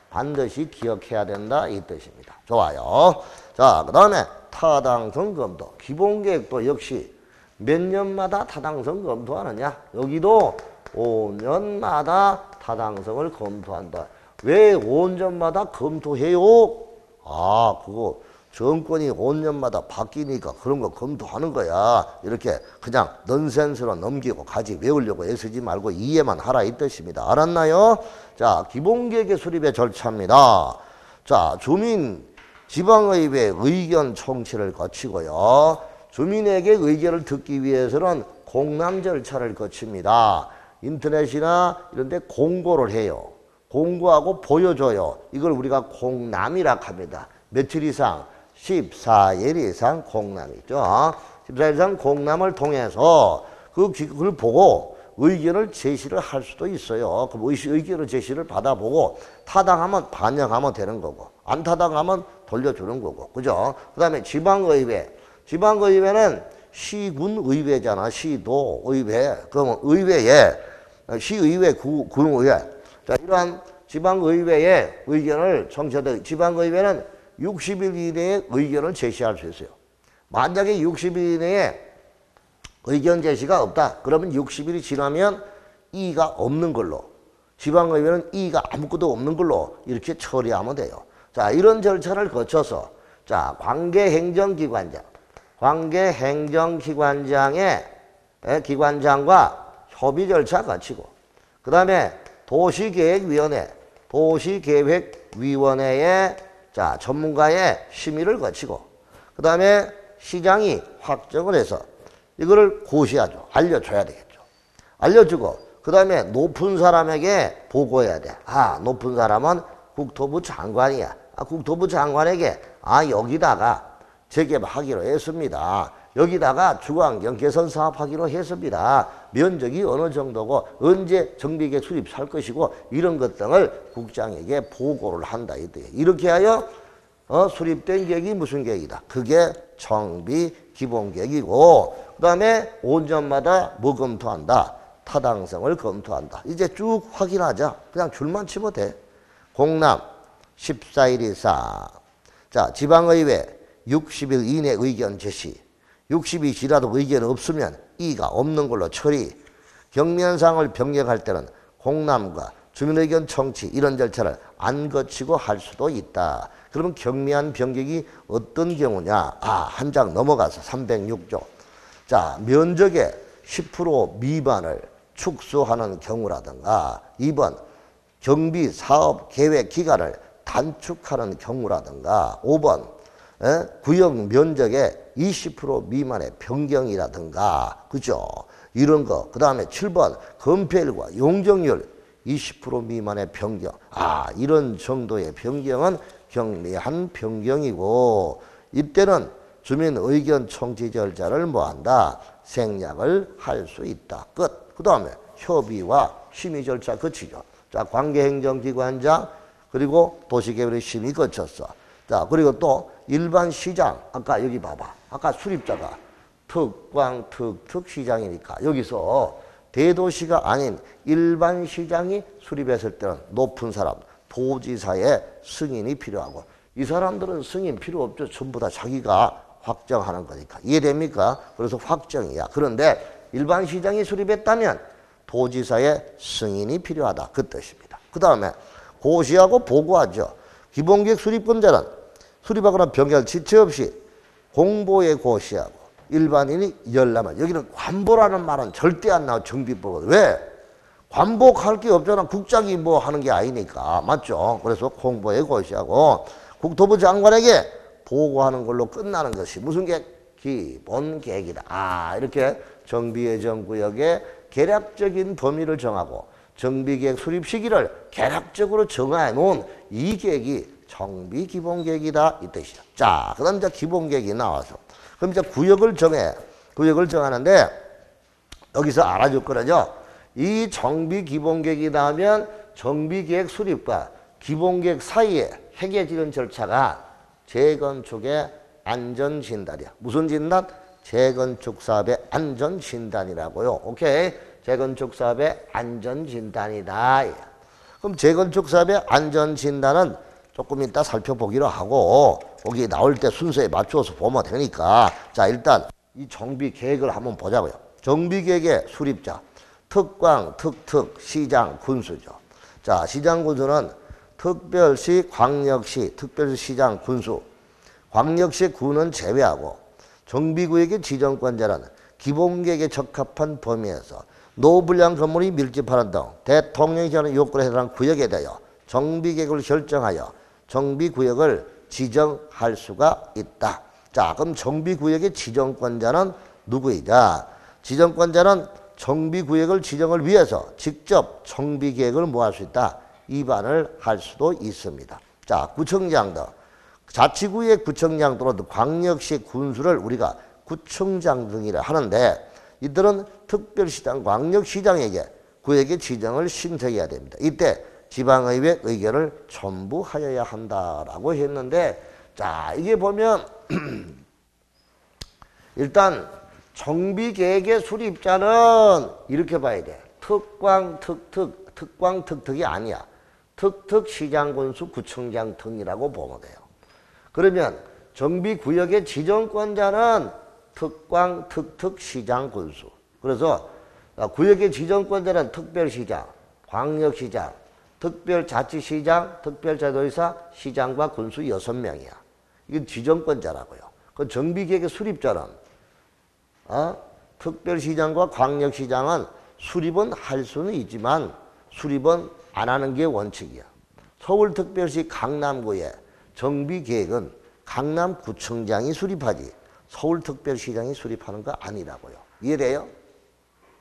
반드시 기억해야 된다 이 뜻입니다. 좋아요. 자, 그 다음에 타당성 검토. 기본계획도 역시 몇 년마다 타당성 검토하느냐? 여기도 5년마다 타당성을 검토한다. 왜 5년마다 검토해요? 아, 그거 정권이 5년마다 바뀌니까 그런 거 검토하는 거야. 이렇게 그냥 넌센스로 넘기고 가지 외우려고 애쓰지 말고 이해만 하라 이 뜻입니다. 알았나요? 자, 기본계획의 수립의 절차입니다. 자, 주민 지방의회 의견 청취를 거치고요. 주민에게 의견을 듣기 위해서는 공람 절차를 거칩니다. 인터넷이나 이런 데 공고를 해요. 공고하고 보여줘요. 이걸 우리가 공람이라 합니다. 며칠 이상? 14일 이상 공람이죠. 14일 이상 공람을 통해서 그걸 보고 의견을 제시를 할 수도 있어요. 그럼 의견을 제시를 받아보고 타당하면 반영하면 되는 거고, 안 타당하면 돌려주는 거고, 그죠? 그 다음에 지방의회. 지방의회는 시군의회잖아. 시도의회. 그러면 의회에 시의회, 군의회. 자, 이러한 지방의회의 의견을 청취하되 지방의회는 60일 이내에 의견을 제시할 수 있어요. 만약에 60일 이내에 의견 제시가 없다. 그러면 60일이 지나면 이의가 없는 걸로, 지방의회는 이의가 아무것도 없는 걸로 이렇게 처리하면 돼요. 자, 이런 절차를 거쳐서 자, 관계행정기관장의 기관장과 협의 절차 거치고, 그 다음에 도시계획위원회의 자, 전문가의 심의를 거치고, 그 다음에 시장이 확정을 해서 이거를 고시하죠. 알려줘야 되겠죠. 알려주고, 그 다음에 높은 사람에게 보고해야 돼. 아, 높은 사람은 국토부 장관이야. 아, 국토부 장관에게 여기다가 재개발하기로 했습니다. 여기다가 주거환경 개선 사업하기로 했습니다. 면적이 어느 정도고 언제 정비계획 수립할 것이고 이런 것 등을 국장에게 보고를 한다. 이렇게 하여 수립된 계획이 무슨 계획이다? 그게 정비 기본계획이고, 그 다음에 5년마다 뭐 검토한다? 타당성을 검토한다. 이제 쭉 확인하자. 그냥 줄만 치면 돼. 공람 14일 이상. 자, 지방의회 60일 이내 의견 제시. 60이 지나도 의견 없으면 이의가 없는 걸로 처리. 경면상을 변경할 때는 공람과 주민의견 청취 이런 절차를 안 거치고 할 수도 있다. 그러면 경미한 변경이 어떤 경우냐? 한 장 넘어가서 306조. 자, 면적의 10% 미만을 축소하는 경우라든가 2번 경비 사업 계획 기간을 단축하는 경우라든가 5번 구역 면적의 20% 미만의 변경이라든가 그죠? 이런 거. 그 다음에 7번 건폐율과 용적률 20% 미만의 변경. 이런 정도의 변경은 경미한 변경이고 이때는 주민 의견 청취 절차를 뭐한다? 생략을 할 수 있다. 끝. 그 다음에 협의와 심의 절차 거치죠. 자, 관계행정기관장 그리고 도시개발의 심의 거쳤어. 자, 그리고 또 일반 시장. 아까 여기 봐봐. 아까 수립자가 특광, 특특 시장이니까 여기서 대도시가 아닌 일반 시장이 수립했을 때는 높은 사람, 도지사의 승인이 필요하고 이 사람들은 승인 필요 없죠. 전부 다 자기가 확정하는 거니까. 이해됩니까? 그래서 확정이야. 그런데 일반 시장이 수립했다면 도지사의 승인이 필요하다. 그 뜻입니다. 그 다음에 고시하고 보고하죠. 기본계획 수립권자는 수립하거나 변경할 지체 없이 공보에 고시하고 일반인이 열람을. 여기는 관보라는 말은 절대 안 나와. 정비법은. 왜? 관복할 게 없잖아. 국장이 뭐 하는 게 아니니까. 맞죠? 그래서 공보에 고시하고 국토부 장관에게 보고하는 걸로 끝나는 것이 무슨 계획? 기본계획이다. 이렇게 정비예정구역의 개략적인 범위를 정하고 정비계획 수립 시기를 개략적으로 정해 놓은 이 계획이 정비기본계획이다. 이 뜻이야. 자, 그 다음 이제 기본계획이 나와서 그럼 이제 구역을 정하는데 여기서 알아줄 거라죠. 이 정비기본계획이 나오면 정비계획 수립과 기본계획 사이에 해계지는 절차가 재건축의 안전진단이야. 무슨 진단? 재건축 사업의 안전진단이라고요. 오케이? 재건축 사업의 안전진단이다. 그럼 재건축 사업의 안전진단은 조금 이따 살펴보기로 하고 거기 나올 때 순서에 맞추어서 보면 되니까 자 일단 이 정비계획을 한번 보자고요. 정비계획의 수립자 특광, 특특, 시장, 군수죠. 자 시장, 군수는 특별시, 광역시, 특별시, 시장, 군수 광역시, 구는 제외하고 정비구역의 지정권자는 기본계획에 적합한 범위에서 노불량 건물이 밀집하는 등 대통령이 정하는 요건에 해당하는 구역에 대하여 정비계획을 결정하여 정비구역을 지정할 수가 있다. 자, 그럼 정비구역의 지정권자는 누구이냐? 지정권자는 정비구역을 지정을 위해서 직접 정비계획을 뭐 할 수 있다? 입안을 할 수도 있습니다. 자, 구청장 등 자치구의 구청장 또는 광역시 군수를 우리가 구청장 등이라 하는데 이들은 특별시장, 광역시장에게 구역의 지정을 신청해야 됩니다. 이때 지방의회 의결을 첨부하여야 한다라고 했는데 자 이게 보면 일단 정비계획의 수립자는 이렇게 봐야 돼. 특광, 특특, 특광, 특특이 아니야. 특특, 시장, 군수, 구청장 등이라고 보면 돼요. 그러면 정비구역의 지정권자는 특광, 특특, 시장, 군수. 그래서 구역의 지정권자는 특별시장, 광역시장, 특별자치시장, 특별자치도지사, 시장과 군수 6명이야. 이건 지정권자라고요. 그 정비계획의 수립자는 특별시장과 광역시장은 수립은 할 수는 있지만 수립은 안 하는 게 원칙이야. 서울특별시 강남구의 정비계획은 강남구청장이 수립하지 서울특별시장이 수립하는 거 아니라고요. 이해돼요?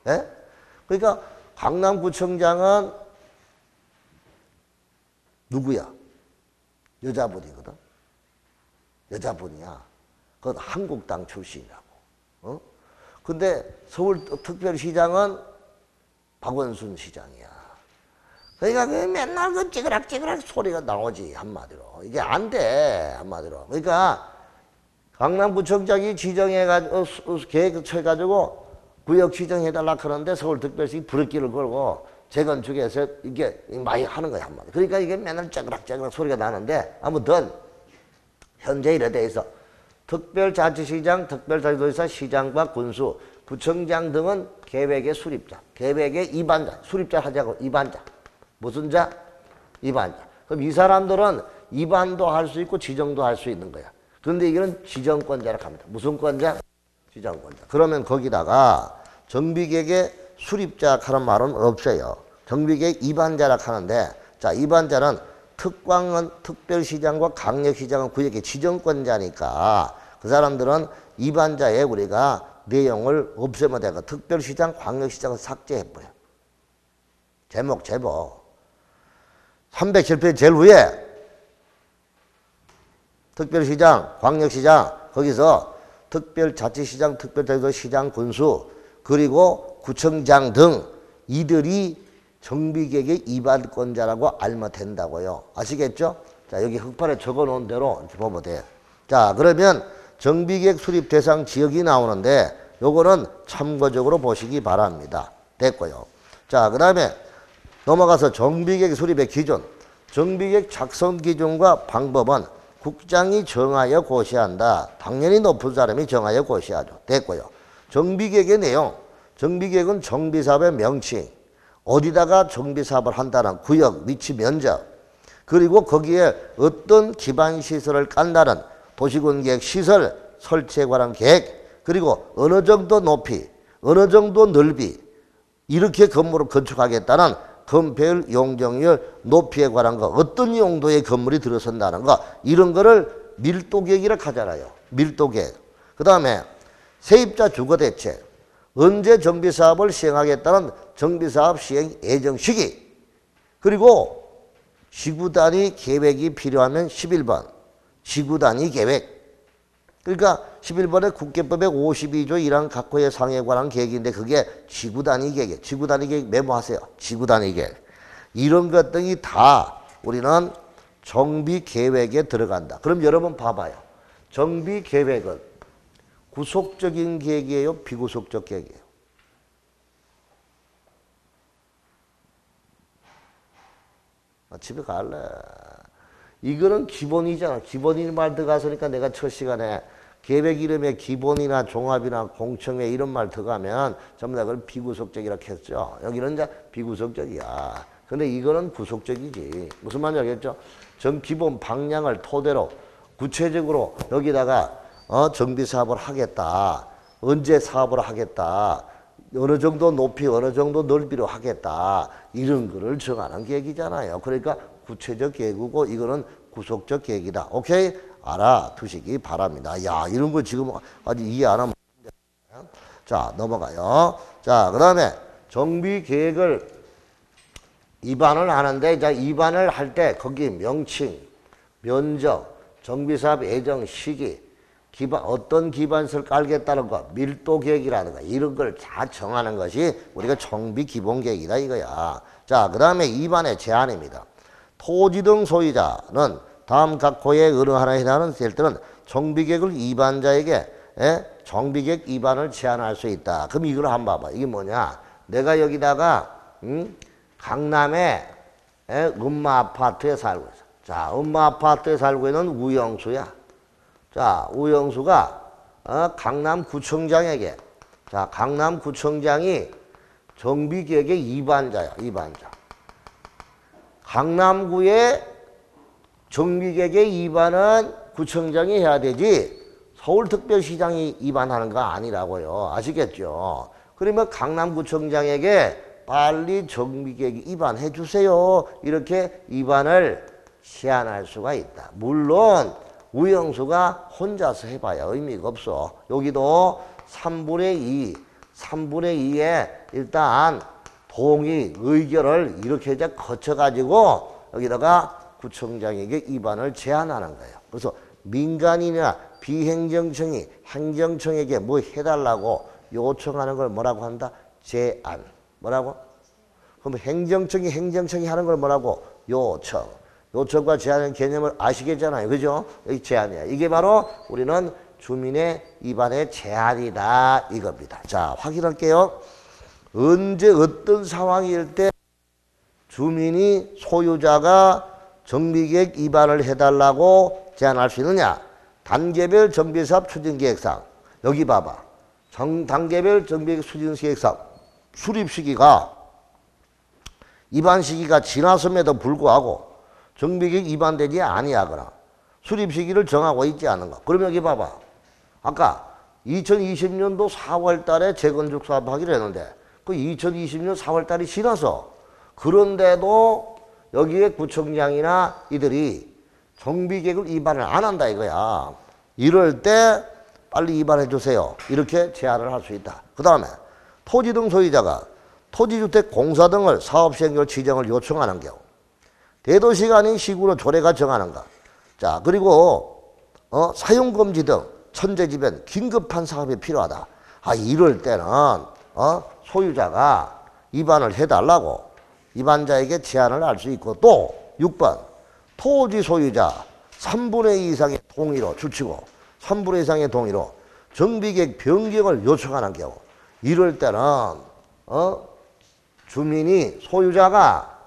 예? 그러니까 강남구청장은 누구야? 여자분이거든. 여자분이야. 그건 한국당 출신이라고. 근데 서울특별시장은 박원순 시장이야. 그러니까 맨날 그 찌그락찌그락 소리가 나오지 한마디로. 이게 안 돼 한마디로. 그러니까 강남구청장이 지정해가지고 계획해가지고 구역 지정해달라 그러는데 서울특별시 부르기를 걸고 재건축에서 이게 많이 하는 거야 한마디. 그러니까 이게 맨날 찌그락찌그락 소리가 나는데 아무튼 현재 이래 돼 있어. 특별자치시장, 특별자치도지사, 시장과 군수, 구청장 등은 계획의 수립자, 계획의 입안자, 수립자 하자고 입안자. 무슨 자? 입안자. 그럼 이 사람들은 입안도 할 수 있고 지정도 할 수 있는 거야. 그런데 이거는 지정권자라고 합니다. 무슨 권자? 지정권자. 그러면 거기다가 정비계획의 수립자라는 말은 없어요. 정비계획 입안자라고 하는데, 자, 입안자는 특광은 특별시장과 강력시장은 구역의 지정권자니까 그 사람들은 입안자에 우리가 내용을 없애면 되고 특별시장, 광역시장은 삭제해버려. 제목. 307페이지 제일 위에 특별시장, 광역시장, 거기서 특별자치시장, 특별자치도시장, 군수, 그리고 구청장 등 이들이 정비계획의 입안권자라고 알면 된다고요. 아시겠죠? 자, 여기 흑판에 적어 놓은 대로 이렇게 보면 돼요. 자, 그러면 정비계획 수립 대상 지역이 나오는데 요거는 참고적으로 보시기 바랍니다. 됐고요. 자, 그 다음에 넘어가서 정비계획 수립의 기준. 정비계획 작성 기준과 방법은 국장이 정하여 고시한다. 당연히 높은 사람이 정하여 고시하죠. 됐고요. 정비계획의 내용. 정비계획은 정비사업의 명칭. 어디다가 정비사업을 한다는 구역, 위치, 면적. 그리고 거기에 어떤 기반시설을 깐다는 도시군계획 시설 설치에 관한 계획. 그리고 어느 정도 높이, 어느 정도 넓이. 이렇게 건물을 건축하겠다는 건폐율, 용적률, 높이에 관한 거, 어떤 용도의 건물이 들어선다는 거, 이런 거를 밀도계획이라고 하잖아요. 밀도계획. 그 다음에 세입자 주거대책, 언제 정비사업을 시행하겠다는 정비사업 시행 예정 시기, 그리고 지구단위 계획이 필요하면 11번, 지구단위 계획. 그러니까 11번에 국계법의 52조 1항 각 호의 상에 관한 계획인데 그게 지구단위 계획, 지구단위 계획 메모하세요. 지구단위 계획. 이런 것 등이 다 우리는 정비계획에 들어간다. 그럼 여러분 봐봐요. 정비계획은 구속적인 계획이에요? 비구속적 계획이에요? 집에 갈래. 이거는 기본이잖아. 기본인 말 들어가서니까 내가 첫 시간에 계획 이름에 기본이나 종합이나 공청회 이런 말 들어가면 전부 다 그걸 비구속적이라고 했죠. 여기는 이제 비구속적이야. 근데 이거는 구속적이지. 무슨 말인지 알겠죠? 기본 방향을 토대로 구체적으로 여기다가 정비 사업을 하겠다. 언제 사업을 하겠다. 어느 정도 높이, 어느 정도 넓이로 하겠다. 이런 거를 정하는 계획이잖아요. 그러니까 구체적 계획이고 이거는 구속적 계획이다. 오케이? 알아두시기 바랍니다. 야, 이런 거 지금 아직 이해 안 하면. 자, 넘어가요. 자, 그 다음에 정비 계획을 입안을 하는데, 자, 입안을 할 때 거기 명칭, 면적, 정비사업 예정 시기, 어떤 기반서를 깔겠다는 거, 밀도 계획이라는 거, 이런 걸 다 정하는 것이 우리가 정비 기본 계획이다 이거야. 자, 그 다음에 입안의 제한입니다. 토지 등 소유자는 다음 각 호에 어느 하나에 해당하는 때는 정비계획을 입안자에게 정비계획 입안을 제한할 수 있다. 그럼 이걸 한번 봐봐. 이게 뭐냐? 내가 여기다가 강남에 엄마 아파트에 살고 있어. 자, 엄마 아파트에 살고 있는 우영수야. 자, 우영수가 강남구청장에게, 자, 강남구청장이 정비계획의 입안자야. 입안자. 강남구의 정비계획의 입안은 구청장이 해야 되지 서울특별시장이 입안하는 거 아니라고요. 아시겠죠? 그러면 강남구청장에게 빨리 정비계획 입안해 주세요. 이렇게 입안을 제한할 수가 있다. 물론 우영수가 혼자서 해봐야 의미가 없어. 여기도 3분의 2, 3분의 2에 일단 동의, 의결을 이렇게 이제 거쳐가지고 여기다가 구청장에게 입안을 제한하는 거예요. 그래서 민간이나 비행정청이 행정청에게 뭐 해달라고 요청하는 걸 뭐라고 한다? 제안. 뭐라고? 그럼 행정청이 하는 걸 뭐라고? 요청. 요청과 제한의 개념을 아시겠잖아요. 그죠? 여기 제한이야. 이게 바로 우리는 주민의 입안의 제한이다 이겁니다. 자, 확인할게요. 언제 어떤 상황일 때 주민이 소유자가 정비계획 입안을 해달라고 제안할 수 있느냐? 단계별 정비사업 추진계획상. 여기 봐봐. 단계별 정비계획 추진계획상 수립 시기가 입안 시기가 지났음에도 불구하고 정비계획 입안되지 아니하거나 수립 시기를 정하고 있지 않은 것. 그러면 여기 봐봐. 아까 2020년도 4월 달에 재건축 사업하기로 했는데 그 2020년 4월 달이 지나서 그런데도 여기에 구청장이나 이들이 정비계획을 입안을 안 한다 이거야. 이럴 때 빨리 입안해 주세요. 이렇게 제안을 할 수 있다. 그 다음에 토지 등 소유자가 토지주택 공사 등을 사업시행령 지정을 요청하는 경우 대도시가 아닌 시구로 조례가 정하는 것. 자, 그리고 사용금지 등 천재지변 긴급한 사업이 필요하다. 아, 이럴 때는 소유자가 입안을 해달라고 입안자에게 제안을 할 수 있고, 또 6번 토지 소유자 3분의 2 이상의 동의로 주치고 3분의 2 이상의 동의로 정비계획 변경을 요청하는 경우, 이럴 때는 주민이 소유자가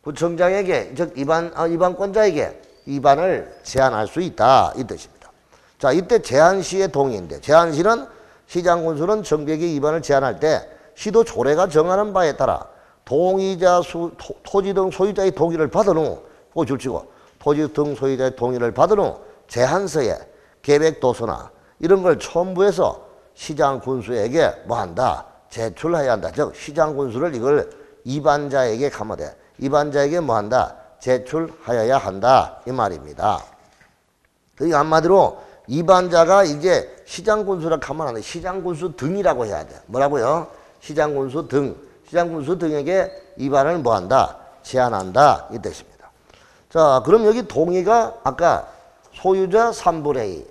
구청장에게 즉 입안권자에게 입안을 제한할 수 있다 이 뜻입니다. 자, 이때 제한 시의 동의인데, 제한 시는 시장군수는 정비계획 입안을 제한할 때 시도 조례가 정하는 바에 따라 동의자 토지 등 소유자의 동의를 받은 후, 그거 줄치고 토지 등 소유자의 동의를 받은 후 제한서에 계획도서나 이런 걸 첨부해서 시장군수에게 뭐 한다? 제출해야 한다. 즉 시장군수를 이걸 입안자에게 가면 돼. 입안자에게 뭐 한다? 제출하여야 한다 이 말입니다. 그러니까 한마디로 입안자가 이제 시장군수라 가면 안 돼. 시장군수 등이라고 해야 돼. 뭐라고요? 시장군수 등. 시장군수 등에게 입안을 뭐 한다? 제한한다 이 뜻입니다. 자, 그럼 여기 동의가 아까 소유자 3분의 2,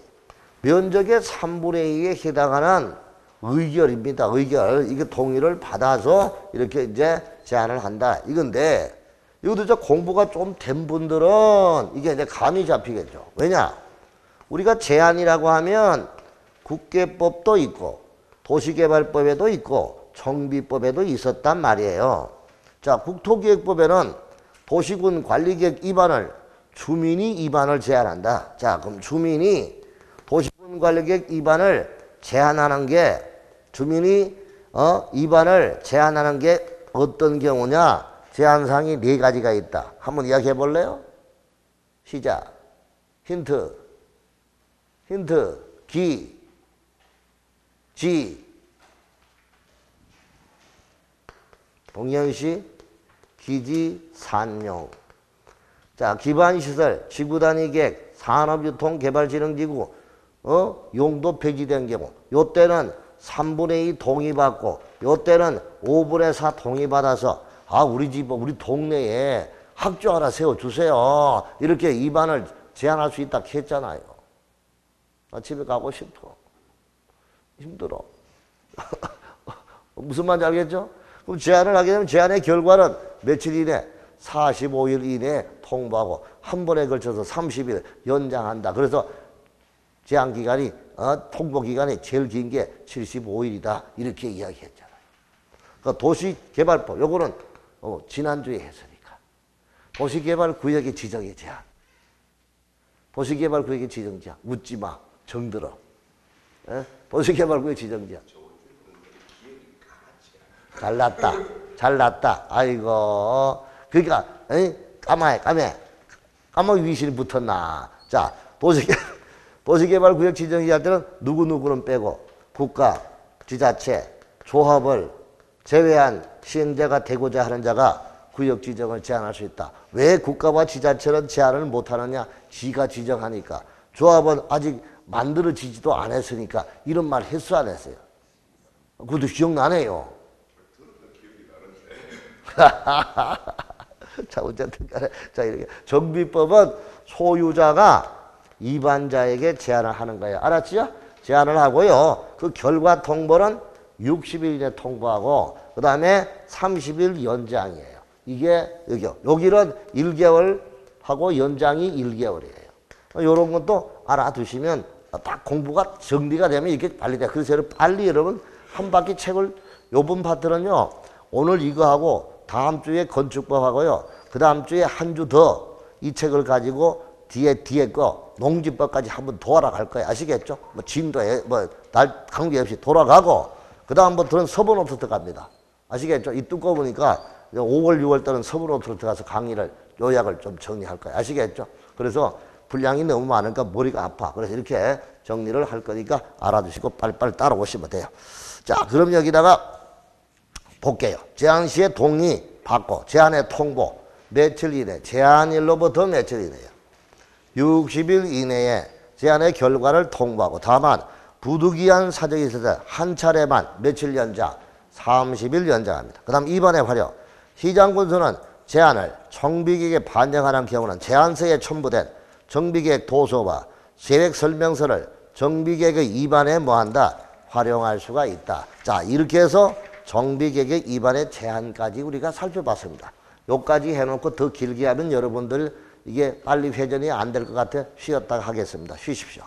면적의 3분의 2에 해당하는 의결입니다. 의결. 이게 동의를 받아서 이렇게 이제 제안을 한다. 이건데, 이것도 저 공부가 좀 된 분들은 이게 이제 감이 잡히겠죠. 왜냐? 우리가 제안이라고 하면 국계법도 있고, 도시개발법에도 있고, 정비법에도 있었단 말이에요. 자, 국토기획법에는 도시군 관리계획 입안을 주민이 입안을 제한한다. 자, 그럼 주민이 도시군 관리계획 입안을 제한하는 게, 주민이 입안을 제한하는 게 어떤 경우냐? 제한사항이 4가지가 있다. 한번 이야기해 볼래요? 시작. 힌트. 기, 지. 동현시 기지 산용. 자, 기반시설, 지구단위 계획, 산업유통개발진흥지구, 용도 폐지된 경우, 요때는 3분의 2 동의받고, 요때는 5분의 4 동의받아서, 아, 우리 집, 우리 동네에 학교 하나 세워주세요. 이렇게 입안을 제한할 수 있다 했잖아요. 나 집에 가고 싶어. 힘들어. 무슨 말인지 알겠죠? 그럼 제안을 하게 되면 제안의 결과는 며칠 이내, 45일 이내에 통보하고 한 번에 걸쳐서 30일 연장한다. 그래서 제한 기간이 통보 기간이 제일 긴 게 75일이다. 이렇게 이야기했잖아요. 그러니까 도시개발법 요거는 지난주에 했으니까 도시개발구역의 지정의 제한. 도시개발구역의 지정 제한. 묻지 마. 정들어. 도시개발구역 지정 제한. 잘났다. 아이고. 그러니까 까마귀 귀신이 붙었나. 자, 도시개발구역 지정할 때는 누구누구는 빼고 국가, 지자체, 조합을 제외한 시행자가 되고자 하는 자가 구역 지정을 제한할 수 있다. 왜 국가와 지자체는 제한을 못하느냐? 지가 지정하니까. 조합은 아직 만들어지지도 않았으니까. 이런 말 했어 안 했어요? 그것도 기억나네요. 자, 어쨌든 간에. 자, 이렇게. 정비법은 소유자가 입안자에게 제안을 하는 거예요. 알았지요? 제안을 하고요. 그 결과 통보는 60일 이내 통보하고, 그 다음에 30일 연장이에요. 이게, 여기는 1개월 하고 연장이 1개월이에요. 요런 것도 알아두시면 딱 공부가 정리가 되면 이렇게 빨리 돼. 그래서 빨리 여러분 한 바퀴 책을, 요번 파트는요, 오늘 이거 하고 다음 주에 건축법 하고요. 그 다음 주에 한 주 더 이 책을 가지고 뒤에 거 농지법까지 한번 돌아갈 거예요. 아시겠죠? 뭐 진도에 날 관계없이 돌아가고 그 다음부터는 서본업부터 갑니다. 아시겠죠? 이 두꺼우니까 5월, 6월 때는 서브노트로 들어가서 강의를, 요약을 좀 정리할 거야. 아시겠죠? 그래서 분량이 너무 많으니까 머리가 아파. 그래서 이렇게 정리를 할 거니까 알아두시고 빨리빨리 따라오시면 돼요. 자, 그럼 여기다가 볼게요. 제한 시에 동의 받고, 제한의 통보, 며칠 이내, 제한일로부터 며칠 이내요. 60일 이내에 제한의 결과를 통보하고, 다만 부득이한 사정이 있을 때 한 차례만 며칠 연장, 30일 연장합니다. 그 다음 2번의 활용. 시장군수는 제안을 정비계획에 반영하는 경우는 제안서에 첨부된 정비계획 도서와 계획설명서를 정비계획의 입안에 뭐한다? 활용할 수가 있다. 자, 이렇게 해서 정비계획의 입안의 제한까지 우리가 살펴봤습니다. 요까지 해놓고 더 길게 하면 여러분들 이게 빨리 회전이 안 될 것 같아 쉬었다가 하겠습니다. 쉬십시오.